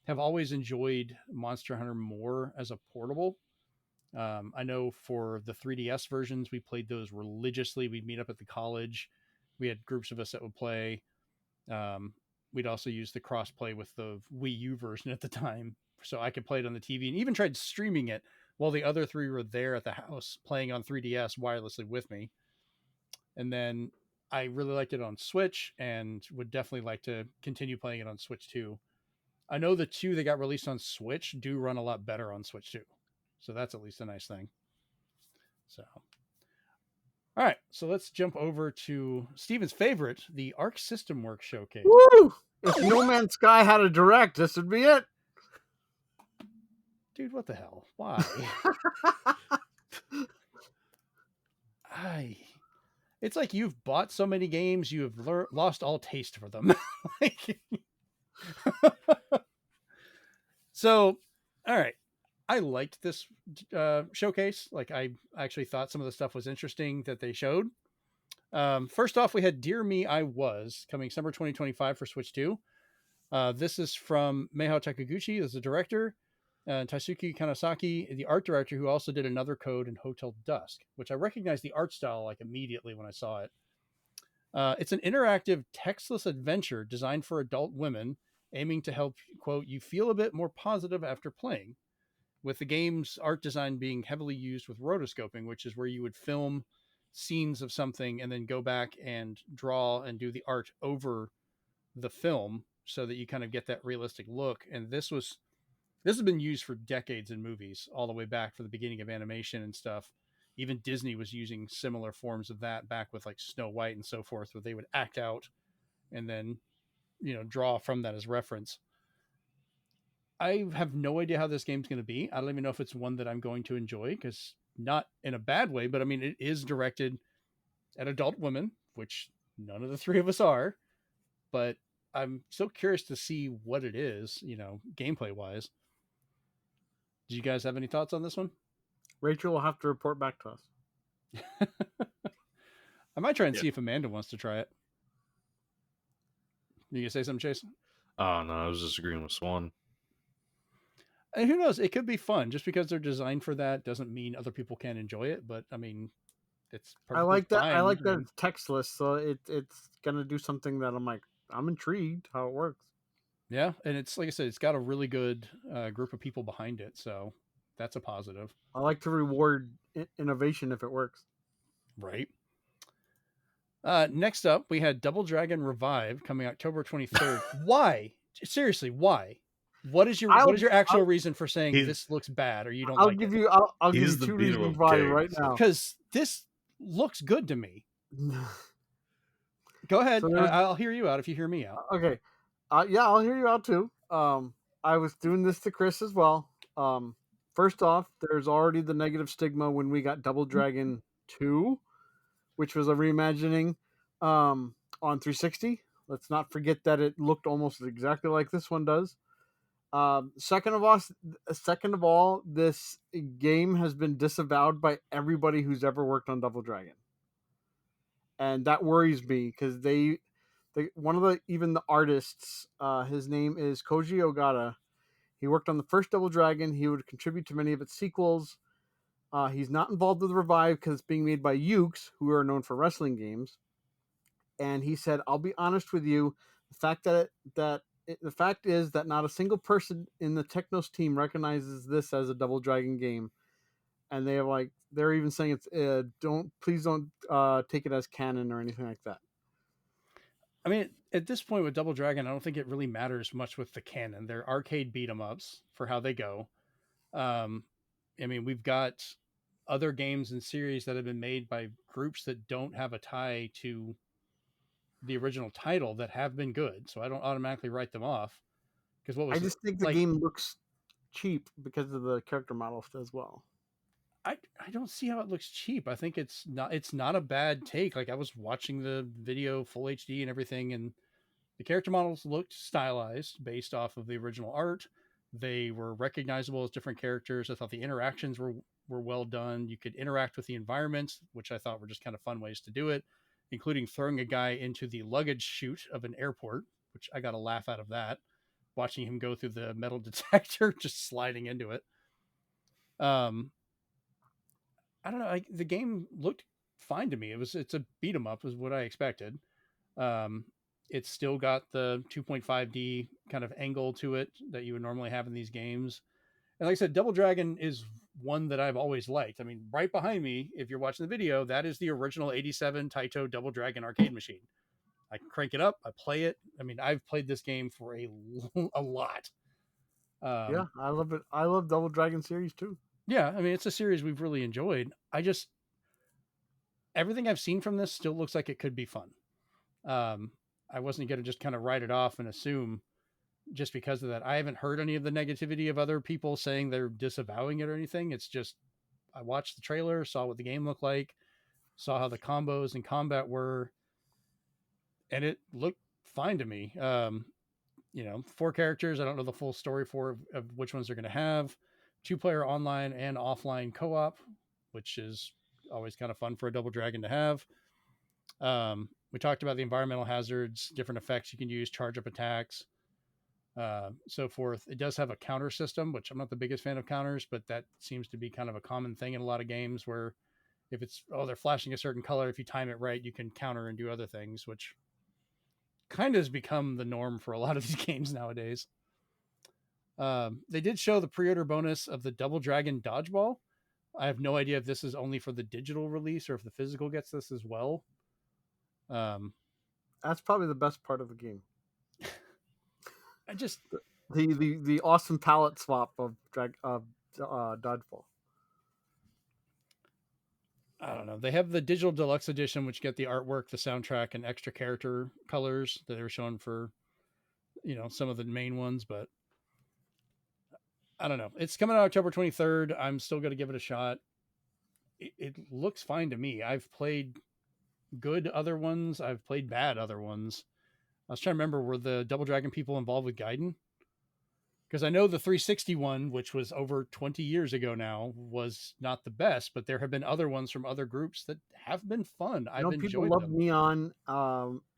have always enjoyed Monster Hunter more as a portable. I know for the 3DS versions, we played those religiously. We'd meet up at the college. We had groups of us that would play. We'd also use the cross play with the Wii U version at the time. So I could play it on the TV and even tried streaming it while the other three were there at the house playing on 3DS wirelessly with me. And then I really liked it on Switch and would definitely like to continue playing it on Switch 2. I know the two that got released on Switch do run a lot better on Switch 2. So that's at least a nice thing. So, all right. So let's jump over to Steven's favorite, the Arc System Works showcase. Woo! If No Man's Sky had a direct, this would be it. Dude, what the hell? Why? It's like you've bought so many games, you have lost all taste for them. So, all right. I liked this showcase. Like, I actually thought some of the stuff was interesting that they showed. First off, we had Dear Me, I Was coming summer 2025 for Switch 2. This is from Meiho Takaguchi as the director, Taisuke Kanasaki, the art director, who also did Another Code and Hotel Dusk, which I recognized the art style like immediately when I saw it. It's an interactive textless adventure designed for adult women, aiming to help, quote, you feel a bit more positive after playing, with the game's art design being heavily used with rotoscoping, which is where you would film scenes of something and then go back and draw and do the art over the film so that you kind of get that realistic look. And this has been used for decades in movies, all the way back for the beginning of animation and stuff. Even Disney was using similar forms of that back with like Snow White and so forth, where they would act out and then, draw from that as reference. I have no idea how this game's going to be. I don't even know if it's one that I'm going to enjoy, because not in a bad way, but I mean, it is directed at adult women, which none of the three of us are, but I'm so curious to see what it is, gameplay wise. Do you guys have any thoughts on this one? Rachel will have to report back to us. I might try and see if Amanda wants to try it. You gonna say something, Chase? Oh, no, I was just agreeing with Swan. And who knows? It could be fun. Just because they're designed for that doesn't mean other people can't enjoy it. But I mean, it's I like that. fine. I like that it's textless, so it's gonna do something that I'm intrigued how it works. Yeah, and it's like I said, it's got a really good group of people behind it, so that's a positive. I like to reward innovation if it works. Right. Next up, we had Double Dragon Revive coming October 23rd. Why? Seriously, why? What is your actual reason for saying this looks bad or you don't like it? I'll give you two reasons why right now. Because this looks good to me. Go ahead. So I'll hear you out if you hear me out. Okay. Yeah, I'll hear you out too. I was doing this to Chris as well. First off, there's already the negative stigma when we got Double Dragon 2, which was a reimagining on 360. Let's not forget that it looked almost exactly like this one does. Second of all, this game has been disavowed by everybody who's ever worked on Double Dragon, and that worries me because one of the artists, his name is Koji Ogata. He worked on the first Double Dragon. He would contribute to many of its sequels. He's not involved with Revive because it's being made by Yuke's, who are known for wrestling games. And he said, "I'll be honest with you, the fact that the fact is that not a single person in the Technos team recognizes this as a Double Dragon game, and they're even saying it's please don't take it as canon or anything like that. I mean, at this point with Double Dragon, I don't think it really matters much with the canon. They're arcade beat 'em ups for how they go. I mean, we've got other games and series that have been made by groups that don't have a tie to the original title that have been good, so I don't automatically write them off. Because I just think the game looks cheap because of the character models as well. I don't see how it looks cheap. I think it's not a bad take. Like, I was watching the video full HD and everything, and the character models looked stylized based off of the original art. They were recognizable as different characters. I thought the interactions were well done. You could interact with the environments, which I thought were just kind of fun ways to do it, including throwing a guy into the luggage chute of an airport, which I got a laugh out of that, watching him go through the metal detector, just sliding into it. I don't know. The game looked fine to me. It's a beat 'em up, is what I expected. It's still got the 2.5D kind of angle to it that you would normally have in these games. And like I said, Double Dragon is one that I've always liked. I mean, right behind me, if you're watching the video, that is the original 87 Taito Double Dragon arcade machine. I crank it up, I play it. I mean, I've played this game for a lot. Yeah, I love it. I love Double Dragon series too. Yeah, I mean, it's a series we've really enjoyed. Everything I've seen from this still looks like it could be fun. I wasn't going to just kind of write it off and assume just because of that. I haven't heard any of the negativity of other people saying they're disavowing it or anything. It's just, I watched the trailer, saw what the game looked like, saw how the combos and combat were, and it looked fine to me. 4 characters. I don't know the full story of which ones they're going to have. 2-player online and offline co-op, which is always kind of fun for a Double Dragon to have. We talked about the environmental hazards, different effects you can use, charge up attacks, so forth. It does have a counter system, which I'm not the biggest fan of counters, but that seems to be kind of a common thing in a lot of games where if they're flashing a certain color, if you time it right, you can counter and do other things, which kind of has become the norm for a lot of these games nowadays. They did show the pre-order bonus of the Double Dragon Dodgeball. I have no idea if this is only for the digital release or if the physical gets this as well. That's probably the best part of the game. I just the awesome palette swap of Dodgeball. I don't know. They have the digital deluxe edition, which get the artwork, the soundtrack, and extra character colors that they were showing for, some of the main ones. But I don't know. It's coming out October 23rd. I'm still going to give it a shot. It looks fine to me. I've played good other ones. I've played bad other ones. I was trying to remember, were the Double Dragon people involved with Gaiden? Because I know the 360 one, which was over 20 years ago now, was not the best, but there have been other ones from other groups that have been fun. I've enjoyed them. People loved Neon,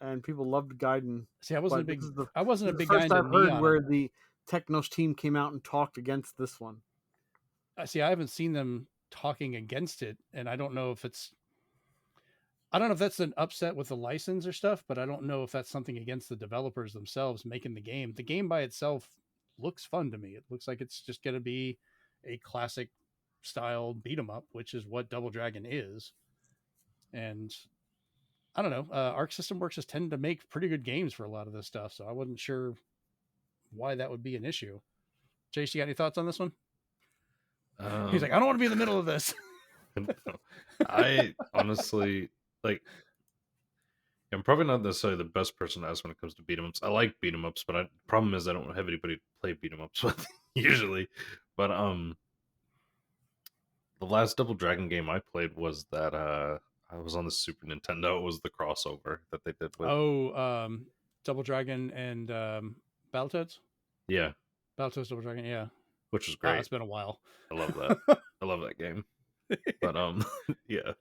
and people loved Gaiden. See, I wasn't a big guy first into I've heard Neon. Where the Technos team came out and talked against this one. See, I haven't seen them talking against it, and I don't know if that's an upset with the license or stuff, but I don't know if that's something against the developers themselves making the game. The game by itself looks fun to me. It looks like it's just going to be a classic style beat 'em up, which is what Double Dragon is. And I don't know, Arc System Works has tended to make pretty good games for a lot of this stuff, so I wasn't sure why that would be an issue. Chase, you got any thoughts on this one? He's like, I don't want to be in the middle of this. I honestly, I'm probably not necessarily the best person to ask when it comes to beat 'em ups. I like beat 'em ups, but the problem is I don't have anybody to play beat 'em ups with usually. But the last Double Dragon game I played was that I was on the Super Nintendo. It was the crossover that they did with Double Dragon and Battletoads. Yeah, Battletoads Double Dragon. Yeah, which was great. It's been a while. I love that. I love that game. But yeah.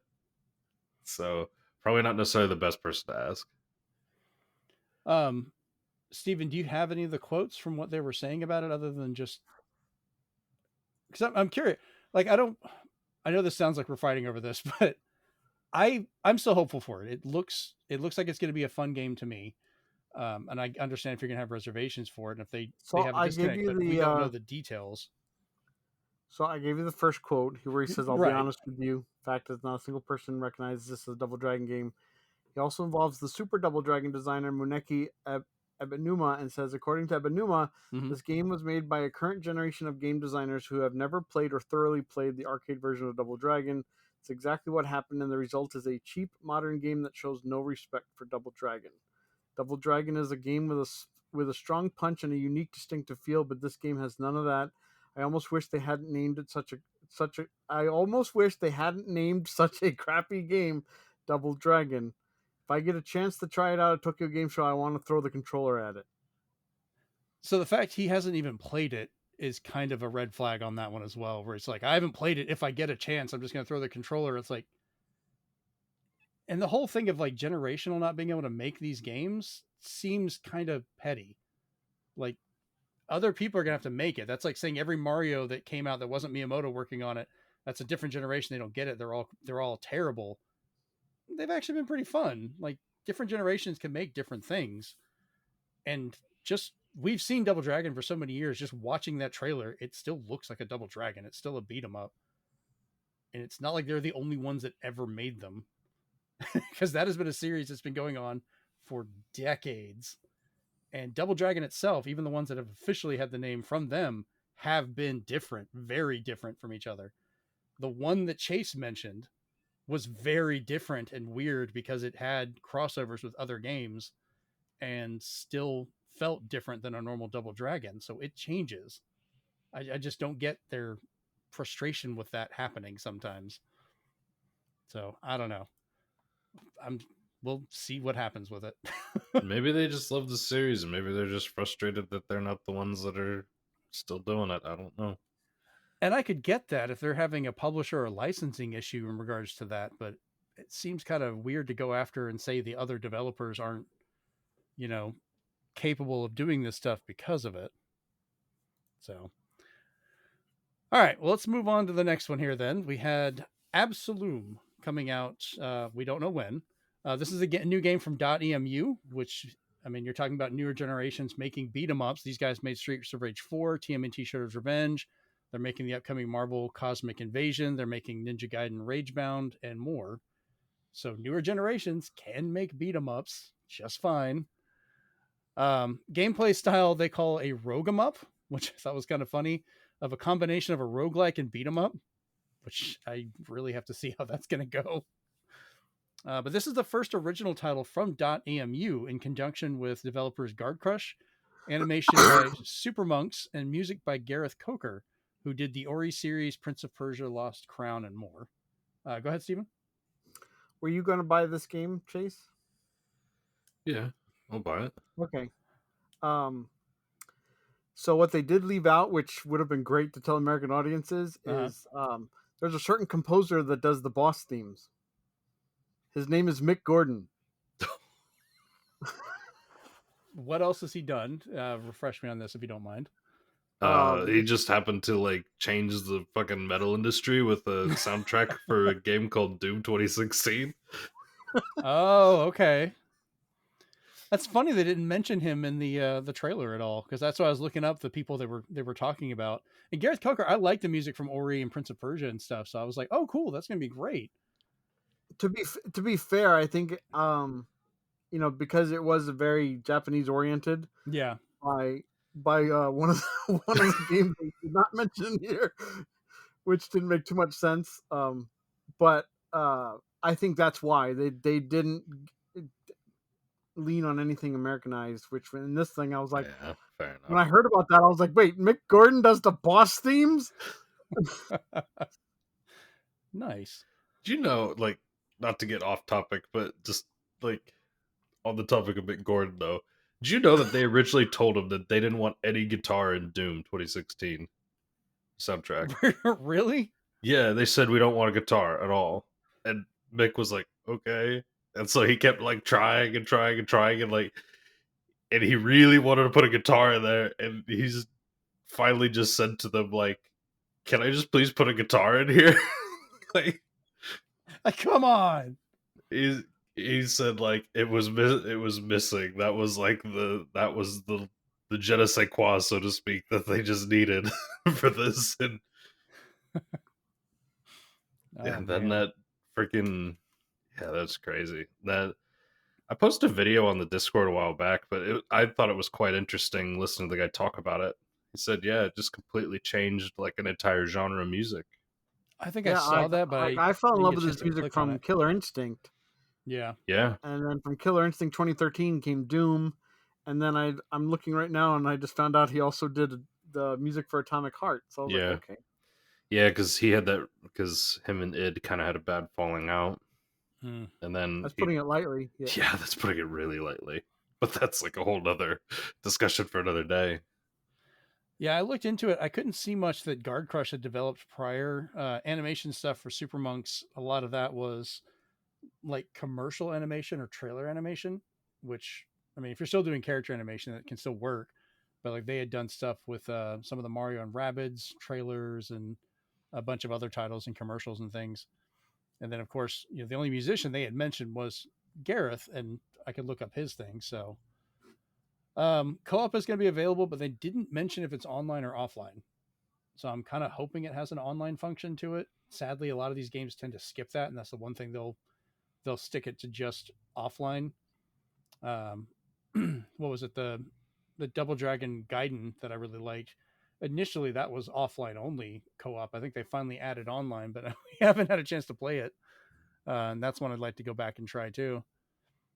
So probably not necessarily the best person to ask. Steven, do you have any of the quotes from what they were saying about it other than just, because I'm curious. Like, I know this sounds like we're fighting over this, but I'm still hopeful for it. It looks like it's going to be a fun game to me. And I understand if you're gonna have reservations for it, and if they So have a I gave disconnect, you but we don't know the the details. so I gave you the first quote where he says, "I'll be Right. honest with you. Fact is, not a single person recognizes this as a Double Dragon game." He also involves the Super Double Dragon designer Muneki Ebenuma and says, according to Ebenuma, Mhm. this game was made by a current generation of game designers who have never played or thoroughly played the arcade version of Double Dragon. It's exactly what happened, and the result is a cheap modern game that shows no respect for Double Dragon. Double Dragon is a game with a strong punch and a unique, distinctive feel, but this game has none of that. I almost wish they hadn't named it such a. I almost wish they hadn't named such a crappy game, Double Dragon. If I get a chance to try it out at Tokyo Game Show, I want to throw the controller at it. So the fact he hasn't even played it is kind of a red flag on that one as well, where it's like, I haven't played it. If I get a chance, I'm just going to throw the controller. It's like, and the whole thing of like generational not being able to make these games seems kind of petty. Like, other people are going to have to make it. That's like saying every Mario that came out that wasn't Miyamoto working on it, that's a different generation. They don't get it. They're all terrible. They've actually been pretty fun. Like, different generations can make different things. And just, we've seen Double Dragon for so many years. Just watching that trailer, it still looks like a Double Dragon. It's still a beat 'em up. And it's not like they're the only ones that ever made them, because that has been a series that's been going on for decades. And Double Dragon itself, even the ones that have officially had the name from them, have been different, very different from each other. The one that Chase mentioned was very different and weird because it had crossovers with other games and still felt different than a normal Double Dragon. So it changes. I just don't get their frustration with that happening sometimes. So I don't know. We'll see what happens with it. Maybe they just love the series, and maybe they're just frustrated that they're not the ones that are still doing it. I don't know. And I could get that if they're having a publisher or licensing issue in regards to that, but it seems kind of weird to go after and say the other developers aren't, capable of doing this stuff because of it. So, all right, well, let's move on to the next one here then. We had Absolum coming out. We don't know when. This is a new game from .emu, which, I mean, you're talking about newer generations making beat 'em ups. These guys made Streets of Rage 4, TMNT Shredder's Revenge. They're making the upcoming Marvel Cosmic Invasion. They're making Ninja Gaiden Ragebound and more. So newer generations can make beat 'em ups just fine. Gameplay style they call a rogue 'em up, which I thought was kind of funny, of a combination of a roguelike and beat 'em up, which I really have to see how that's going to go. But this is the first original title from .emu in conjunction with developers Guard Crush, animation by Super Monks, and music by Gareth Coker, who did the Ori series, Prince of Persia, Lost Crown, and more. Go ahead, Steven. Were you going to buy this game, Chase? Yeah, I'll buy it. Okay. So what they did leave out, which would have been great to tell American audiences, is there's a certain composer that does the boss themes. His name is Mick Gordon. What else has he done? Refresh me on this if you don't mind. He just happened to change the fucking metal industry with a soundtrack for a game called Doom 2016. Oh, okay. That's funny they didn't mention him in the trailer at all, because that's why I was looking up the people they were talking about. And Gareth Coker, I like the music from Ori and Prince of Persia and stuff, so I was like, oh, cool, that's gonna be great. To be fair, I think because it was very Japanese oriented. Yeah. By one of the games they did not mention here, which didn't make too much sense. But I think that's why they didn't lean on anything Americanized. Which in this thing, I was like, yeah, fair enough. When I heard about that, I was like, wait, Mick Gordon does the boss themes? Nice. Do you know, not to get off topic, but just on the topic of Mick Gordon though, did you know that they originally told him that they didn't want any guitar in Doom 2016 soundtrack? Really? Yeah, they said we don't want a guitar at all. And Mick was like, okay. And so he kept trying and trying and trying and he really wanted to put a guitar in there, and he's finally just said to them, can I just please put a guitar in here? Come on. He he said like it was missing. That was like the je ne sais quoi, so to speak, that they just needed for this. And Oh, then man. that freaking that's crazy. That I posted a video on the Discord a while back, but I thought it was quite interesting listening to the guy talk about it. He said, "Yeah, it just completely changed like an entire genre of music." I think I saw that, but I fell in didn't love get with a chance his to music click on from it. Killer Instinct. Yeah. Yeah. And then from Killer Instinct 2013 came Doom. And then I'm looking right now and I just found out he also did the music for Atomic Heart. So I was like, okay. Yeah, because he had that, because him and id kind of had a bad falling out. Hmm. And then That's putting it lightly. Yeah, that's putting it really lightly. But that's like a whole nother discussion for another day. Yeah, I looked into it. I couldn't see much that Guard Crush had developed prior. Animation stuff for Super Monks, a lot of that was like commercial animation or trailer animation, which, I mean, if you're still doing character animation, it can still work. But like they had done stuff with some of the Mario and Rabbids trailers and a bunch of other titles and commercials and things. And then, of course, the only musician they had mentioned was Gareth, and I could look up his thing. So co-op is going to be available, but they didn't mention if it's online or offline. So I'm kind of hoping it has an online function to it. Sadly, a lot of these games tend to skip that, and that's the one thing they'll stick it to just offline. What was it, the Double Dragon Gaiden that I really liked? Initially, that was offline only co-op. I think they finally added online, but we haven't had a chance to play it. And that's one I'd like to go back and try too.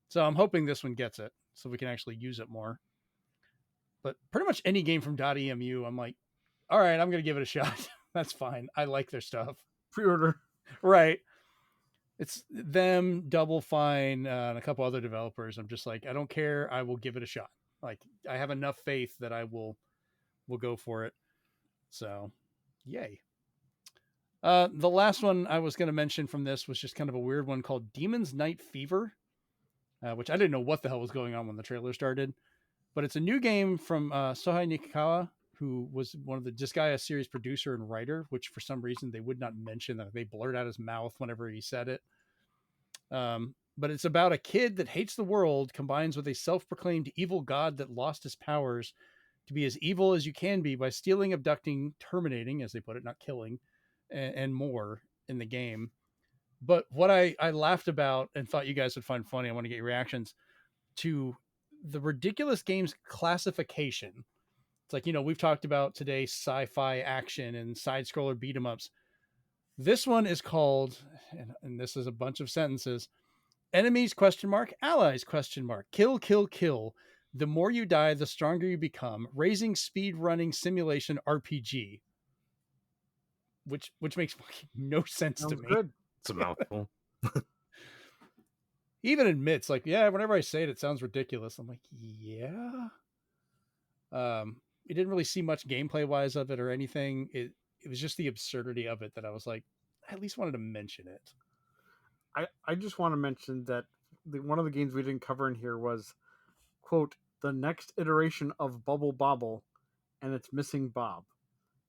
So I'm hoping this one gets it, so we can actually use it more. But pretty much any game from .emu, I'm like, all right, I'm gonna give it a shot. That's fine. I like their stuff. Pre-order. Right. It's them, Double Fine, and a couple other developers. I'm just like, I don't care. I will give it a shot. Like, I have enough faith that I will go for it. So, yay. The last one I was going to mention from this was just kind of a weird one called Demon's Night Fever, which I didn't know what the hell was going on when the trailer started. But it's a new game from Sohei Nikikawa, who was one of the Disgaea series producer and writer, which for some reason they would not mention. That they blurred out his mouth whenever he said it. But it's about a kid that hates the world, combines with a self-proclaimed evil god that lost his powers to be as evil as you can be by stealing, abducting, terminating, as they put it, not killing, and more in the game. But what I laughed about and thought you guys would find funny, I want to get your reactions to the ridiculous game's classification. It's like, we've talked about today sci-fi action and side-scroller beat-em-ups. This one is called, and this is a bunch of sentences, enemies ? Allies ? Kill, kill, kill. The more you die, the stronger you become. Raising speed running simulation RPG. Which makes fucking no sense to me. Good. It's a mouthful. He even admits, like, yeah, whenever I say it, it sounds ridiculous. I'm like, yeah. We didn't really see much gameplay wise of it or anything. It was just the absurdity of it that I was like, I at least wanted to mention it. I just want to mention that one of the games we didn't cover in here was, quote, the next iteration of Bubble Bobble, and it's missing Bob.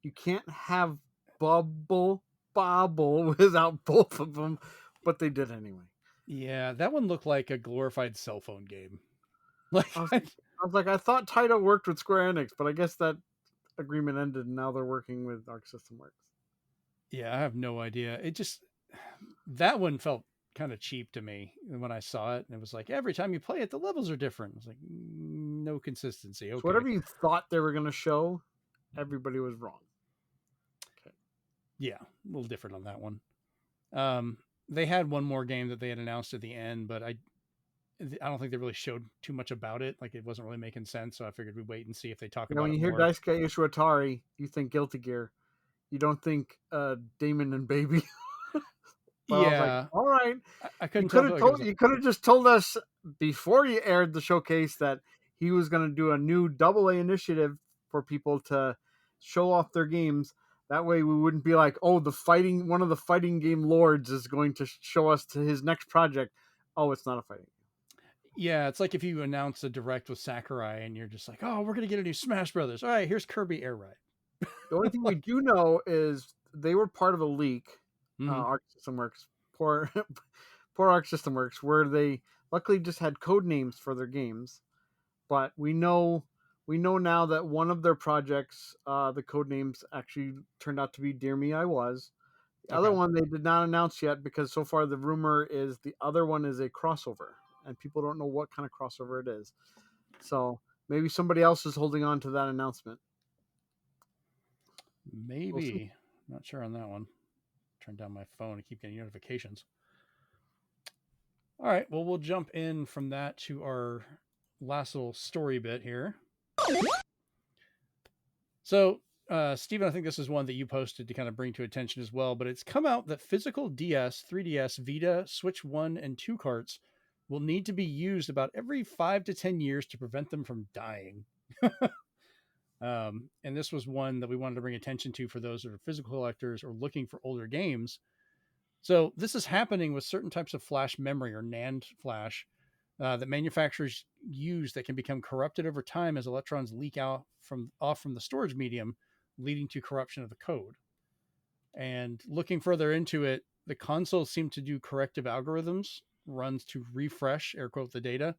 You can't have Bubble Bobble without both of them, but they did anyway. Yeah, that one looked like a glorified cell phone game. Like, I was like, I thought Taito worked with Square Enix, but I guess that agreement ended, and now they're working with Arc System Works. Yeah, I have no idea. That one felt kind of cheap to me when I saw it. And it was like, every time you play it, the levels are different. It was like, no consistency. Okay. So whatever you thought they were going to show, everybody was wrong. Okay. Yeah, a little different on that one. They had one more game that they had announced at the end, but I don't think they really showed too much about it. Like, it wasn't really making sense. So I figured we'd wait and see if they talk about it. When you hear Daisuke Ishiwatari, you think Guilty Gear. You don't think Damon and Baby. Yeah. Like, all right. I couldn't you could have just told us before you aired the showcase that he was going to do a new AA initiative for people to show off their games. That way we wouldn't be like, oh, one of the fighting game lords is going to show us to his next project. Oh, it's not a fighting game. Yeah, it's like if you announce a direct with Sakurai and you're just like, oh, we're going to get a new Smash Brothers. All right, here's Kirby Air Ride. The only thing we do know is they were part of a leak. Arc System Works. Poor Arc System Works, where they luckily just had code names for their games, but we know now that one of their projects, the code names actually turned out to be Dear Me I Was. The other one they did not announce yet, because so far the rumor is the other one is a crossover, and people don't know what kind of crossover it is. So maybe somebody else is holding on to that announcement. Maybe. Not sure on that one. Turn down my phone to keep getting notifications. All right. Well, we'll jump in from that to our last little story bit here. So, Stephen, I think this is one that you posted to kind of bring to attention as well, but it's come out that physical DS, 3DS, Vita, Switch 1 and 2 carts will need to be used about every 5 to 10 years to prevent them from dying. And this was one that we wanted to bring attention to for those that are physical collectors or looking for older games. So this is happening with certain types of flash memory or NAND flash that manufacturers use that can become corrupted over time as electrons leak out from the storage medium, leading to corruption of the code. And looking further into it, the consoles seem to do corrective algorithms, runs to refresh, air quote, the data.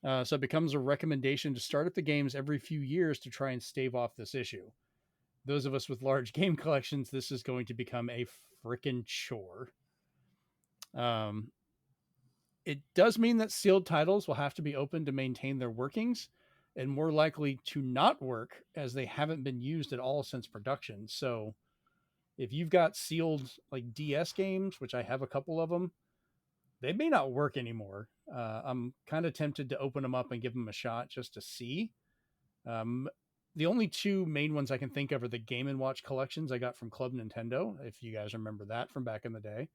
So it becomes a recommendation to start up the games every few years to try and stave off this issue. Those of us with large game collections, this is going to become a freaking chore. It does mean that sealed titles will have to be open to maintain their workings, and more likely to not work as they haven't been used at all since production. So if you've got sealed like DS games, which I have a couple of them, they may not work anymore. I'm kind of tempted to open them up and give them a shot just to see. The only two main ones I can think of are the Game & Watch collections I got from Club Nintendo, if you guys remember that from back in the day.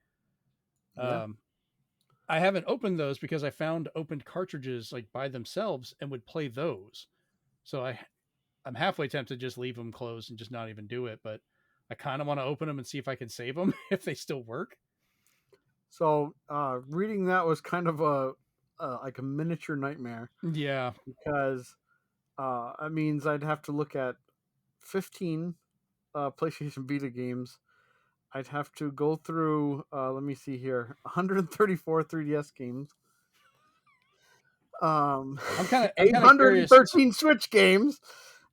Yeah. I haven't opened those because I found opened cartridges like by themselves and would play those. So I'm halfway tempted to just leave them closed and just not even do it. But I kind of want to open them and see if I can save them if they still work. So reading that was kind of like a miniature nightmare. Yeah. Because that means I'd have to look at 15 PlayStation Vita games. I'd have to go through, let me see here, 134 3DS games. I'm kind of 813 Switch games.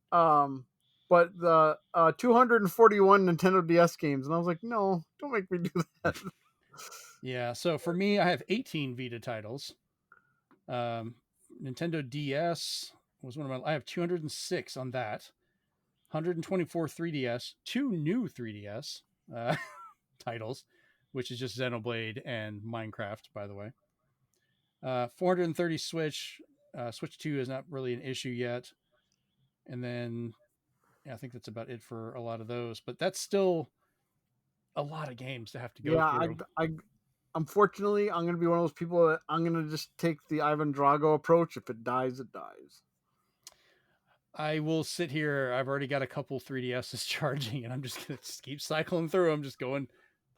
But the 241 Nintendo DS games. And I was like, no, don't make me do that. Yeah, so for me, I have 18 Vita titles. Nintendo DS was one of my... I have 206 on that. 124 3DS. 2 new 3DS titles, which is just Xenoblade and Minecraft, by the way. 430 Switch. Switch 2 is not really an issue yet. And then I think that's about it for a lot of those. But that's still a lot of games to have to go through. Unfortunately, I'm going to be one of those people that I'm going to just take the Ivan Drago approach. If it dies, it dies. I will sit here. I've already got a couple 3DSs charging, and I'm just going to keep cycling through them, just going,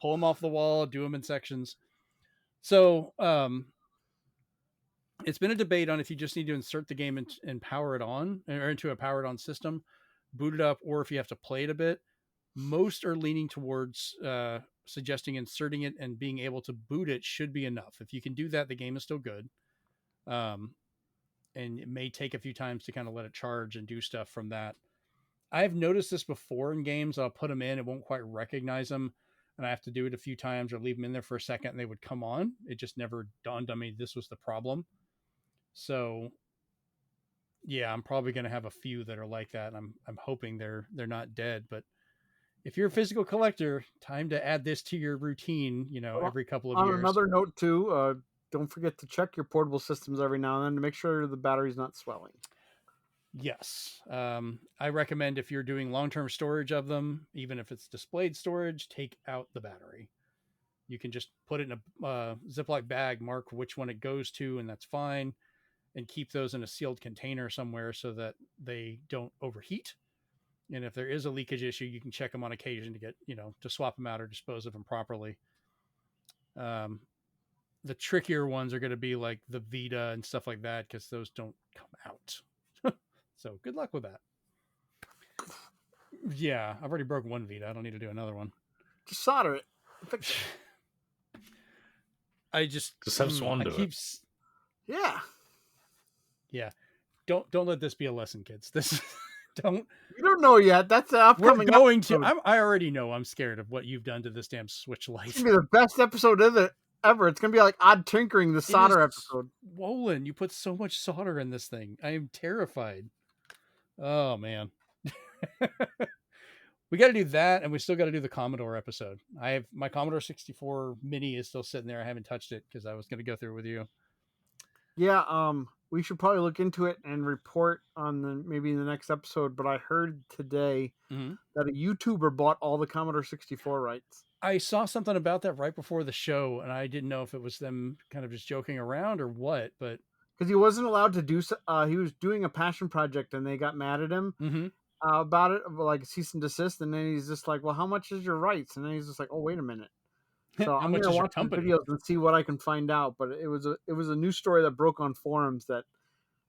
pull them off the wall, do them in sections. So it's been a debate on if you just need to insert the game and power it on, or into a powered on system, boot it up, or if you have to play it a bit. Most are leaning towards suggesting inserting it and being able to boot it should be enough. If you can do that, the game is still good. And it may take a few times to kind of let it charge and do stuff from that. I've noticed this before in games. I'll put them in, it won't quite recognize them, and I have to do it a few times or leave them in there for a second and they would come on. It just never dawned on me this was the problem. So yeah, I'm probably going to have a few that are like that. And I'm hoping they're not dead, but if you're a physical collector, time to add this to your routine, every couple of years. On another note too, don't forget to check your portable systems every now and then to make sure the battery's not swelling. Yes. I recommend if you're doing long-term storage of them, even if it's displayed storage, take out the battery. You can just put it in a Ziploc bag, mark which one it goes to, and that's fine. And keep those in a sealed container somewhere so that they don't overheat. And if there is a leakage issue, you can check them on occasion to get, to swap them out or dispose of them properly. The trickier ones are going to be like the Vita and stuff like that, because those don't come out. So good luck with that. Yeah, I've already broken one Vita. I don't need to do another one. Just solder it. I just have Swan I do keep it. Yeah. Don't let this be a lesson, kids. This don't. You don't know yet. That's an upcoming. We're going episode. to. I already know. I'm scared of what you've done to this damn Switch Lite. It's gonna be the best episode ever. It's gonna be like Odd Tinkering, the solder episode. Swollen. You put so much solder in this thing. I am terrified. Oh man. We got to do that, and we still got to do the Commodore episode. I have my Commodore 64 Mini is still sitting there. I haven't touched it because I was going to go through with you. Yeah, we should probably look into it and report on maybe in the next episode. But I heard today that a YouTuber bought all the Commodore 64 rights. I saw something about that right before the show, and I didn't know if it was them kind of just joking around or what. But because he wasn't allowed to do, he was doing a passion project, and they got mad at him about it, like cease and desist. And then he's just like, "Well, how much is your rights?" And then he's just like, "Oh, wait a minute." So I'm going to watch the videos and see what I can find out. But it was a news story that broke on forums that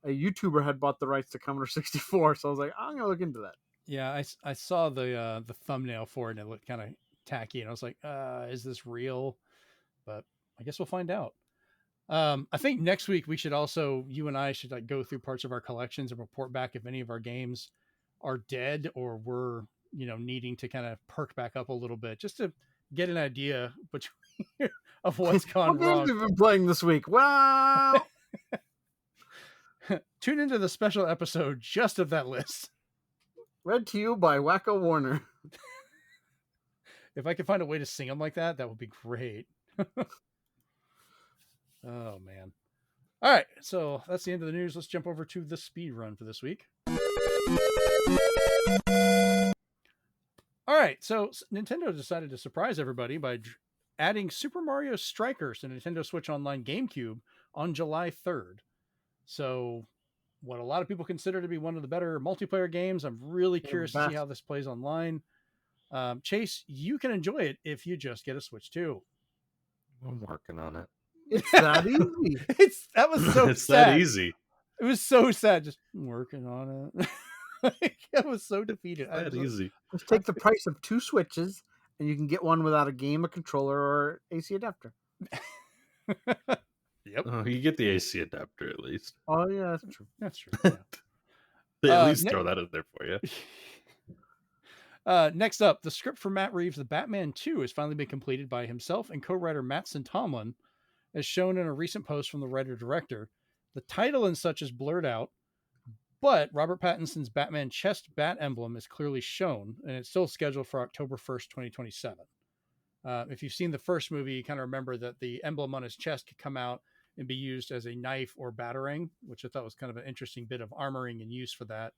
a YouTuber had bought the rights to Commodore 64. So I was like, I'm going to look into that. Yeah, I saw the thumbnail for it, and it looked kind of tacky, and I was like, is this real? But I guess we'll find out. I think next week we should also, you and I should like go through parts of our collections and report back if any of our games are dead or we're, needing to kind of perk back up a little bit just to get an idea of what's gone wrong. What games have been playing this week? Well, tune into the special episode just of that list. Read to you by Wacko Warner. If I could find a way to sing them like that, that would be great. Oh, man. All right, so that's the end of the news. Let's jump over to the speed run for this week. All right, so Nintendo decided to surprise everybody by adding Super Mario Strikers to Nintendo Switch Online GameCube on July 3rd. So what a lot of people consider to be one of the better multiplayer games. I'm really curious to see how this plays online. Chase, you can enjoy it if you just get a Switch 2. I'm working on it. It's that easy. That was so it's sad. that easy. It was so sad. Just working on it. I was so defeated. That easy. Just take the price of 2 Switches, and you can get one without a game, a controller, or AC adapter. Yep. Oh, you get the AC adapter at least. Oh yeah, that's true. That's true. Yeah. They at least throw that in there for you. Next up, the script for Matt Reeves' The Batman 2 has finally been completed by himself and co-writer Mattson Tomlin, as shown in a recent post from the writer-director. The title and such is blurred out, but Robert Pattinson's Batman chest bat emblem is clearly shown, and it's still scheduled for October 1st, 2027. If you've seen the first movie, you kind of remember that the emblem on his chest could come out and be used as a knife or batarang, which I thought was kind of an interesting bit of armoring and use for that.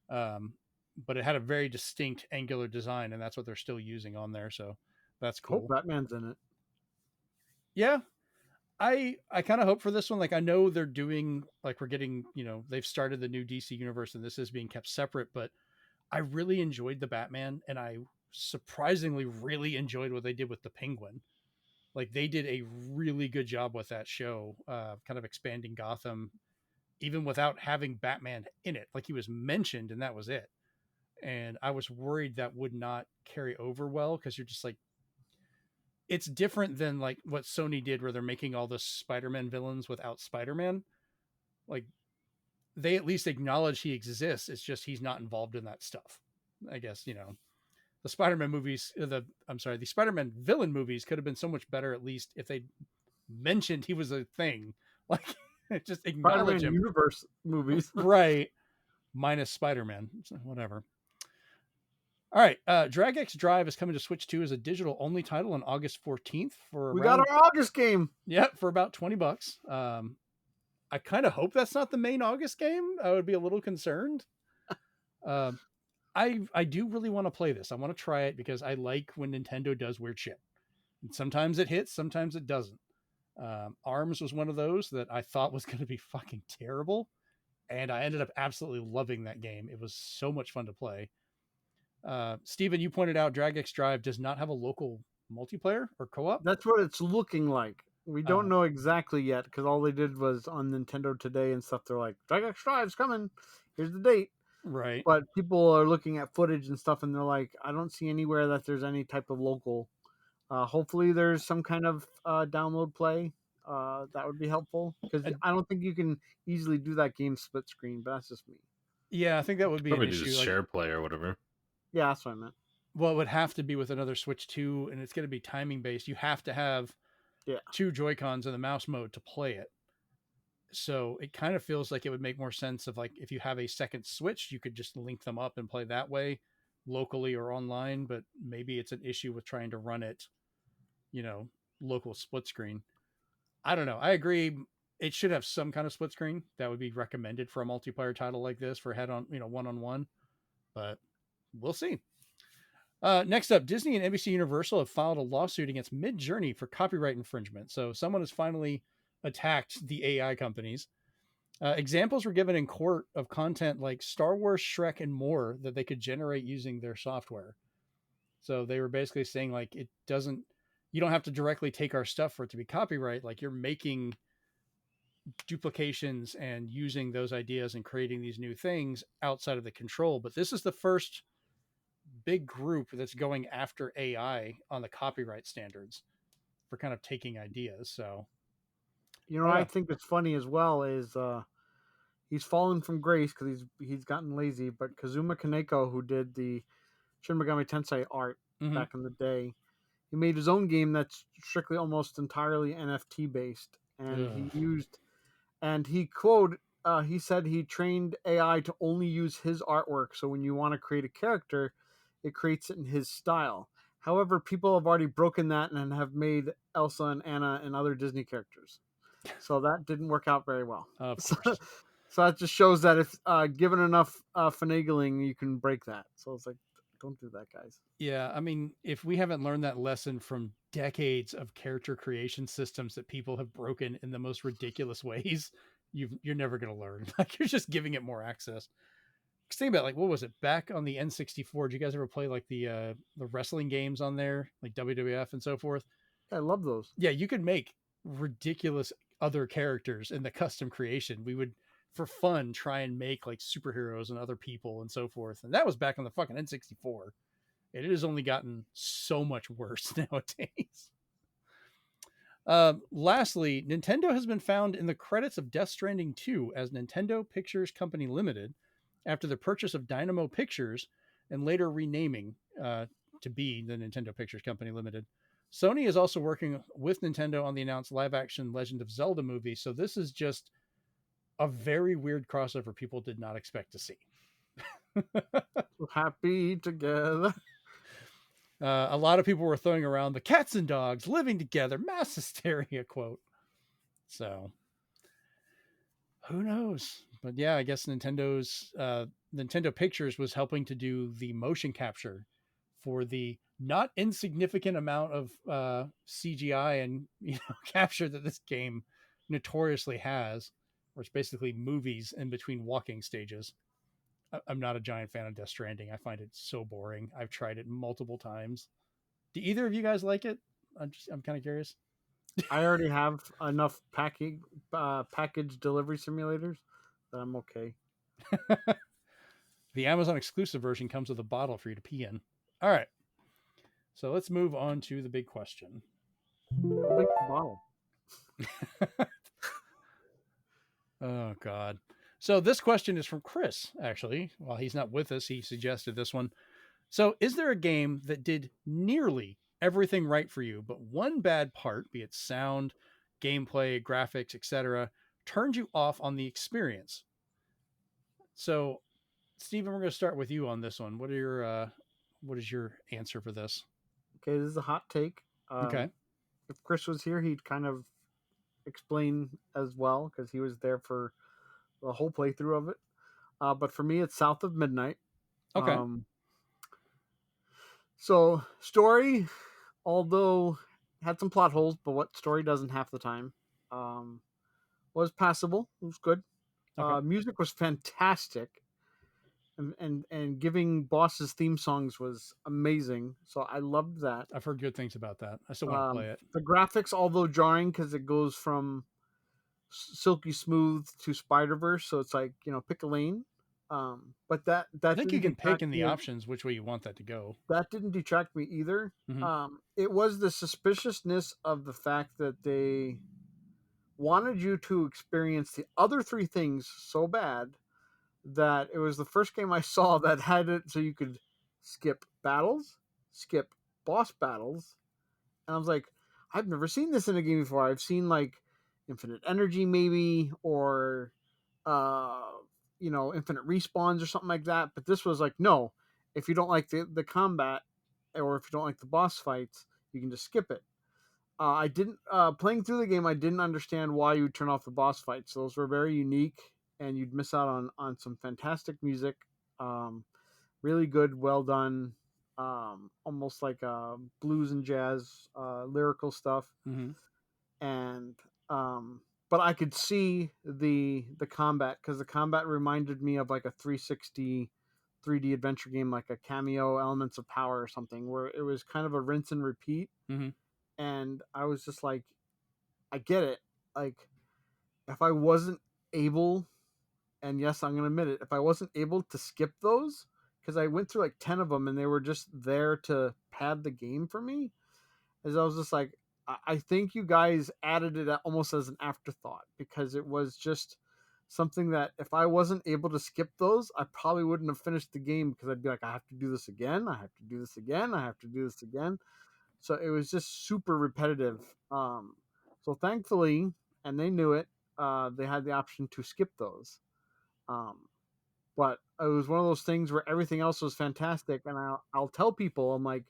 But it had a very distinct angular design, and that's what they're still using on there. So that's cool. Oh, Batman's in it. Yeah. I kind of hope for this one. Like, I know they're doing, like, we're getting, they've started the new DC universe and this is being kept separate, but I really enjoyed the Batman, and I surprisingly really enjoyed what they did with the Penguin. Like, they did a really good job with that show, kind of expanding Gotham, even without having Batman in it. Like, he was mentioned and that was it. And I was worried that would not carry over well, because you're just like, it's different than like what Sony did where they're making all the Spider-Man villains without Spider-Man. Like, they at least acknowledge he exists. It's just he's not involved in that stuff. I guess, the Spider-Man movies, the Spider-Man villain movies could have been so much better, at least if they mentioned he was a thing. Like, just acknowledge Spider-Man him. universe movies. Right. Minus Spider-Man. So whatever. All right. Drag X Drive is coming to Switch 2 as a digital only title on August 14th for We got our August game. Yeah, for about $20. I kind of hope that's not the main August game. I would be a little concerned. I do really want to play this. I want to try it because I like when Nintendo does weird shit. And sometimes it hits, sometimes it doesn't. ARMS was one of those that I thought was going to be fucking terrible, and I ended up absolutely loving that game. It was so much fun to play. Steven, you pointed out Drag X Drive does not have a local multiplayer or co-op. That's what it's looking like. We don't know exactly yet, because all they did was on Nintendo Today and stuff. They're like, Drag X Drive's coming. Here's the date. Right. But people are looking at footage and stuff, and they're like, I don't see anywhere that there's any type of local. Hopefully there's some kind of download play. that would be helpful, because And- I don't think you can easily do that game split screen, but that's just me. Yeah, I think that would be an Probably issue. just Like, share play or whatever. Yeah, that's what I meant. well, it would have to be with another Switch 2, and it's going to be timing based. You have to have Yeah. 2 Joy-Cons in the mouse mode to play it. So it kind of feels like it would make more sense of like if you have a second Switch, you could just link them up and play that way locally or online, but maybe it's an issue with trying to run it, local split screen. I don't know. I agree. It should have some kind of split screen that would be recommended for a multiplayer title like this for head on, one-on-one, but we'll see. Next up, Disney and NBC Universal have filed a lawsuit against Mid-Journey for copyright infringement. So someone has finally attacked the AI companies. Examples were given in court of content like Star Wars, Shrek, and more that they could generate using their software. So they were basically saying like you don't have to directly take our stuff for it to be copyright. Like you're making duplications and using those ideas and creating these new things outside of the control. But this is the first big group that's going after AI on the copyright standards for kind of taking ideas. So, what I think is funny as well is he's fallen from grace because he's gotten lazy. But Kazuma Kaneko, who did the Shin Megami Tensei art back in the day, he made his own game that's strictly almost entirely NFT based, and he said he trained AI to only use his artwork. So when you want to create a character, it creates it in his style. However, people have already broken that and have made Elsa and Anna and other Disney characters. So that didn't work out very well. Of course. So that just shows that if given enough finagling, you can break that. So it's like, don't do that, guys. Yeah, I mean, if we haven't learned that lesson from decades of character creation systems that people have broken in the most ridiculous ways, you're never going to learn. Like you're just giving it more access. Think about like what was it back on the N64? Did you guys ever play like the wrestling games on there, like WWF and so forth? Yeah, I love those. Yeah, you could make ridiculous other characters in the custom creation. We would, for fun, try and make like superheroes and other people and so forth. And that was back on the fucking N64. And it has only gotten so much worse nowadays. Lastly, Nintendo has been found in the credits of Death Stranding 2 as Nintendo Pictures Company Limited after the purchase of Dynamo Pictures and later renaming to be the Nintendo Pictures Company Limited. Sony is also working with Nintendo on the announced live-action Legend of Zelda movie, so this is just a very weird crossover people did not expect to see. So happy together. A lot of people were throwing around the cats and dogs living together, mass hysteria quote. So who knows? But yeah, I guess Nintendo's Nintendo Pictures was helping to do the motion capture for the not insignificant amount of CGI and capture that this game notoriously has, where it's basically movies in between walking stages. I'm not a giant fan of Death Stranding. I find it so boring. I've tried it multiple times. Do either of you guys like it? I'm kind of curious. I already have enough package delivery simulators that I'm okay. The Amazon exclusive version comes with a bottle for you to pee in. All right. So let's move on to the big question. How big the bottle? Oh, God. So this question is from Chris, actually. While he's not with us, he suggested this one. So is there a game that did nearly everything right for you, but one bad part, be it sound, gameplay, graphics, etc., turned you off on the experience? So, Stephen, we're going to start with you on this one. What is your answer for this? Okay, this is a hot take. Okay. If Chris was here, he'd kind of explain as well, because he was there for the whole playthrough of it. But for me, it's South of Midnight. Okay. So story, although had some plot holes, but what story doesn't half the time, was passable. It was good. Okay. Music was fantastic. And giving bosses theme songs was amazing. So I loved that. I've heard good things about that. I still want to play it. The graphics, although jarring, because it goes from silky smooth to Spider-Verse, so it's like, pick a lane. But that I think you can pick in the options which way you want that to go. That didn't detract me either. Mm-hmm. It was the suspiciousness of the fact that they wanted you to experience the other three things so bad that it was the first game I saw that had it so you could skip battles, skip boss battles. And I was like, I've never seen this in a game before. I've seen like infinite energy maybe, or infinite respawns or something like that. But this was like, no, if you don't like the combat, or if you don't like the boss fights, you can just skip it. I didn't playing through the game. I didn't understand why you would turn off the boss fights. Those were very unique, and you'd miss out on some fantastic music. Really good, well done, almost like blues and jazz lyrical stuff. Mm-hmm. And but I could see the combat, because the combat reminded me of like a 360 3D adventure game, like a Cameo Elements of Power or something, where it was kind of a rinse and repeat. Mm-hmm. And I was just like, I get it. Like, if I wasn't able, and yes, I'm going to admit it, if I wasn't able to skip those, because I went through like 10 of them and they were just there to pad the game for me, as I was just like, I think you guys added it almost as an afterthought, because it was just something that if I wasn't able to skip those, I probably wouldn't have finished the game, because I'd be like, I have to do this again. I have to do this again. I have to do this again. So it was just super repetitive. So thankfully, and they knew it, they had the option to skip those. But it was one of those things where everything else was fantastic. And I'll tell people, I'm like,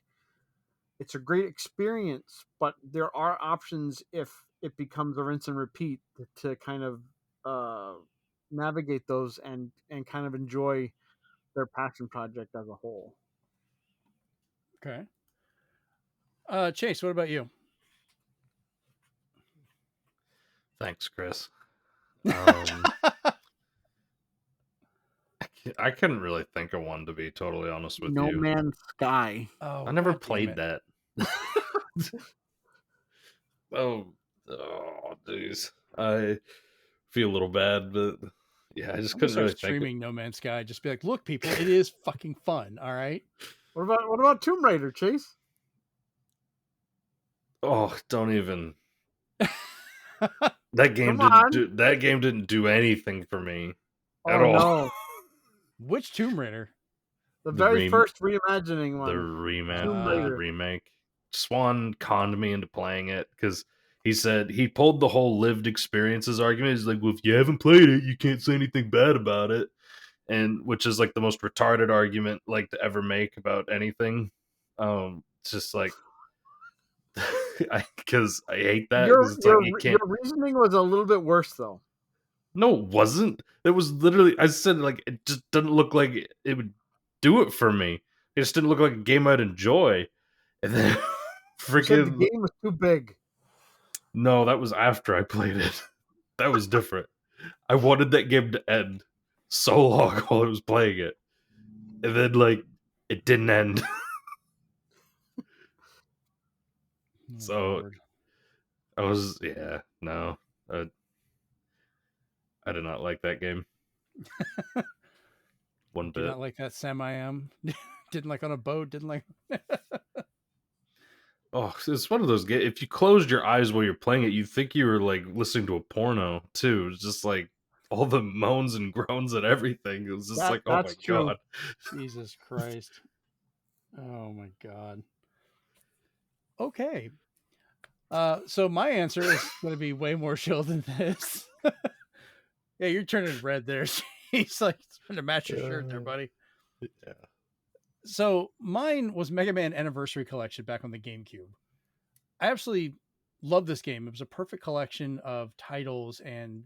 it's a great experience, but there are options if it becomes a rinse and repeat to kind of navigate those and kind of enjoy their passion project as a whole. Okay. Chase, what about you? Thanks, Chris. I couldn't really think of one, to be totally honest with No you. Man's Sky. Oh, I never God damn played it. that. oh, jeez. I feel a little bad, but yeah, I just I'm gonna couldn't start really think. streaming No Man's Sky. Just be like, look, people, it is fucking fun. All right. What about Tomb Raider, Chase? Oh, don't even. That game Come on. didn't do anything for me at Oh all. no, Which Tomb Raider? the The very rem- first reimagining one. The remake, Tomb the Raider. remake. Swan conned me into playing it because he said he pulled the whole lived experiences argument. He's like, well, if you haven't played it, you can't say anything bad about it. And which is like the most retarded argument like to ever make about anything. It's just like, because I hate that. Your It's like you can't. your reasoning was a little bit worse though. No, it wasn't. It was literally, I said, like, it just doesn't look like it would do it for me. It just didn't look like a game I'd enjoy. And then You said the freaking game was too big. no, that was after I played it. That was different. I wanted that game to end so long while I was playing it, and then like it didn't end. So Lord. I was no, I did not like that game. One Do bit. not like that Sam I Am. Didn't like on a boat. Didn't like. Oh, it's one of those games. If you closed your eyes while you're playing it, you'd think you were like listening to a porno too. It's just like all the moans and groans and everything. It was just like, oh my That's true. god. Jesus Christ. Oh my God. Okay. So my answer is going to be way more chill than this. Yeah, you're turning red there. He's like trying to match your shirt there, buddy. Yeah. So mine was Mega Man Anniversary Collection back on the GameCube. I absolutely love this game. It was a perfect collection of titles and,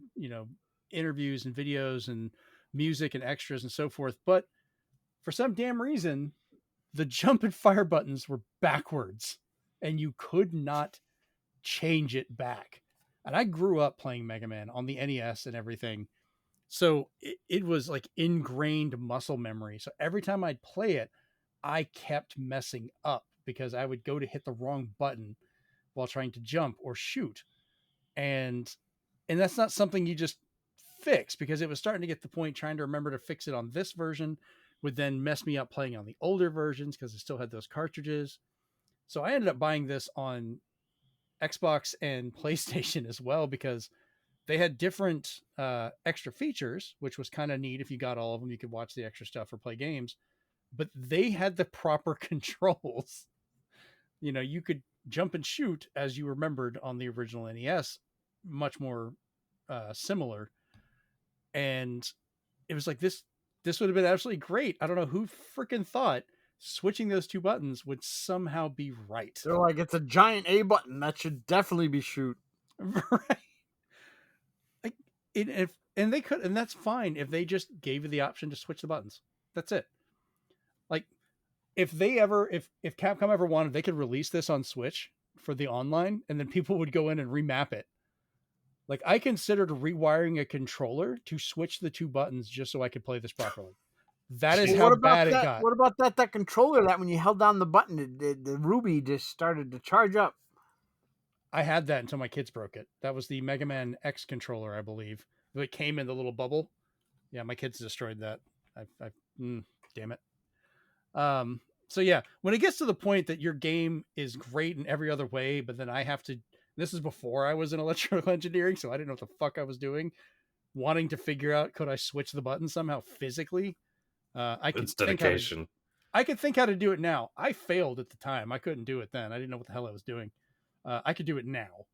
interviews and videos and music and extras and so forth. But for some damn reason, the jump and fire buttons were backwards and you could not change it back. And I grew up playing Mega Man on the NES and everything. So it was like ingrained muscle memory. So every time I'd play it, I kept messing up because I would go to hit the wrong button while trying to jump or shoot. And that's not something you just fix, because it was starting to get to the point trying to remember to fix it on this version would then mess me up playing on the older versions because I still had those cartridges. So I ended up buying this on Xbox and PlayStation as well, because they had different extra features, which was kind of neat. If you got all of them, you could watch the extra stuff or play games. But they had the proper controls. You know, you could jump and shoot as you remembered on the original NES, much more similar. And it was like this would have been absolutely great. I don't know who freaking thought switching those two buttons would somehow be right. They're like, it's a giant A button. That should definitely be shoot. Right. And they could, and that's fine if they just gave you the option to switch the buttons. That's it. Like, if Capcom ever wanted, they could release this on Switch for the online, and then people would go in and remap it. Like, I considered rewiring a controller to switch the two buttons just so I could play this properly. That is how bad it got. What about that controller that when you held down the button, the ruby just started to charge up? I had that until my kids broke it. That was the Mega Man X controller, I believe. It came in the little bubble. Yeah, my kids destroyed that. Damn it. So yeah, when it gets to the point that your game is great in every other way, but then I have to, this is before I was in electrical engineering, so I didn't know what the fuck I was doing, wanting to figure out, could I switch the button somehow physically? It's dedication. I could think how to do it now. I failed at the time. I couldn't do it then. I didn't know what the hell I was doing. I could do it now,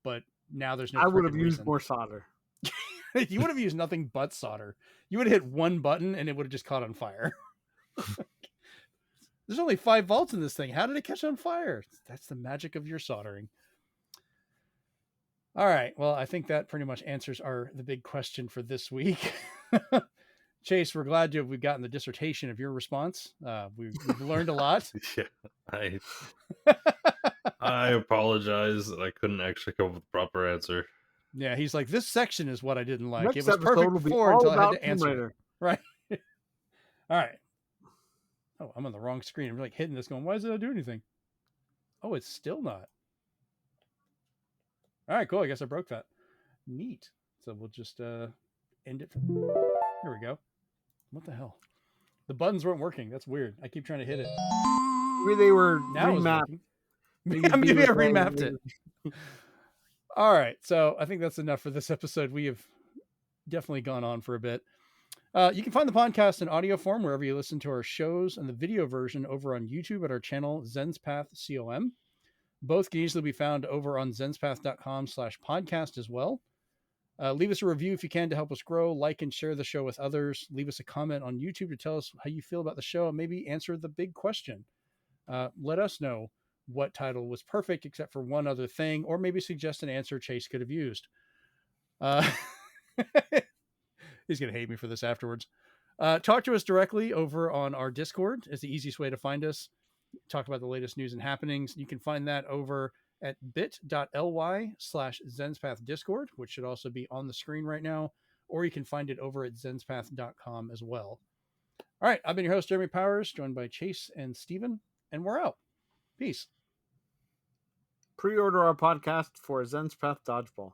but now there's no. I would have used reason. more solder. You would have used nothing but solder. You would have hit one button and it would have just caught on fire. There's only 5 volts in this thing. How did it catch on fire? That's the magic of your soldering. All right. Well, I think that pretty much answers the big question for this week. Chase, we're glad we've gotten the dissertation of your response. We've learned a lot. Yeah, I apologize that I couldn't actually come up with the proper answer. Yeah, he's like, this section is what I didn't like. Next it was perfect before until I had to answer it. Right. All right. Oh, I'm on the wrong screen. I'm like hitting this going, why does it not do anything? Oh, it's still not. All right, cool. I guess I broke that. Neat. So we'll just end it. Here we go. What the hell? The buttons weren't working. That's weird. I keep trying to hit it. Maybe they were now remapped. Maybe I remapped it. All right. So I think that's enough for this episode. We have definitely gone on for a bit. You can find the podcast in audio form wherever you listen to our shows, and the video version over on YouTube at our channel, Zenspath COM. Both can easily be found over on zenspath.com/podcast as well. Leave us a review if you can to help us grow. Like and share the show with others. Leave us a comment on YouTube to tell us how you feel about the show and maybe answer the big question. Let us know what title was perfect except for one other thing, or maybe suggest an answer Chase could have used. He's going to hate me for this afterwards. Talk to us directly over on our Discord. It's the easiest way to find us. Talk about the latest news and happenings. You can find that over at bit.ly/Zenspath Discord, which should also be on the screen right now, or you can find it over at zenspath.com as well. All right. I've been your host, Jeremy Powers, joined by Chase and Steven, and we're out. Peace. Pre-order our podcast for Zenspath Dodgeball.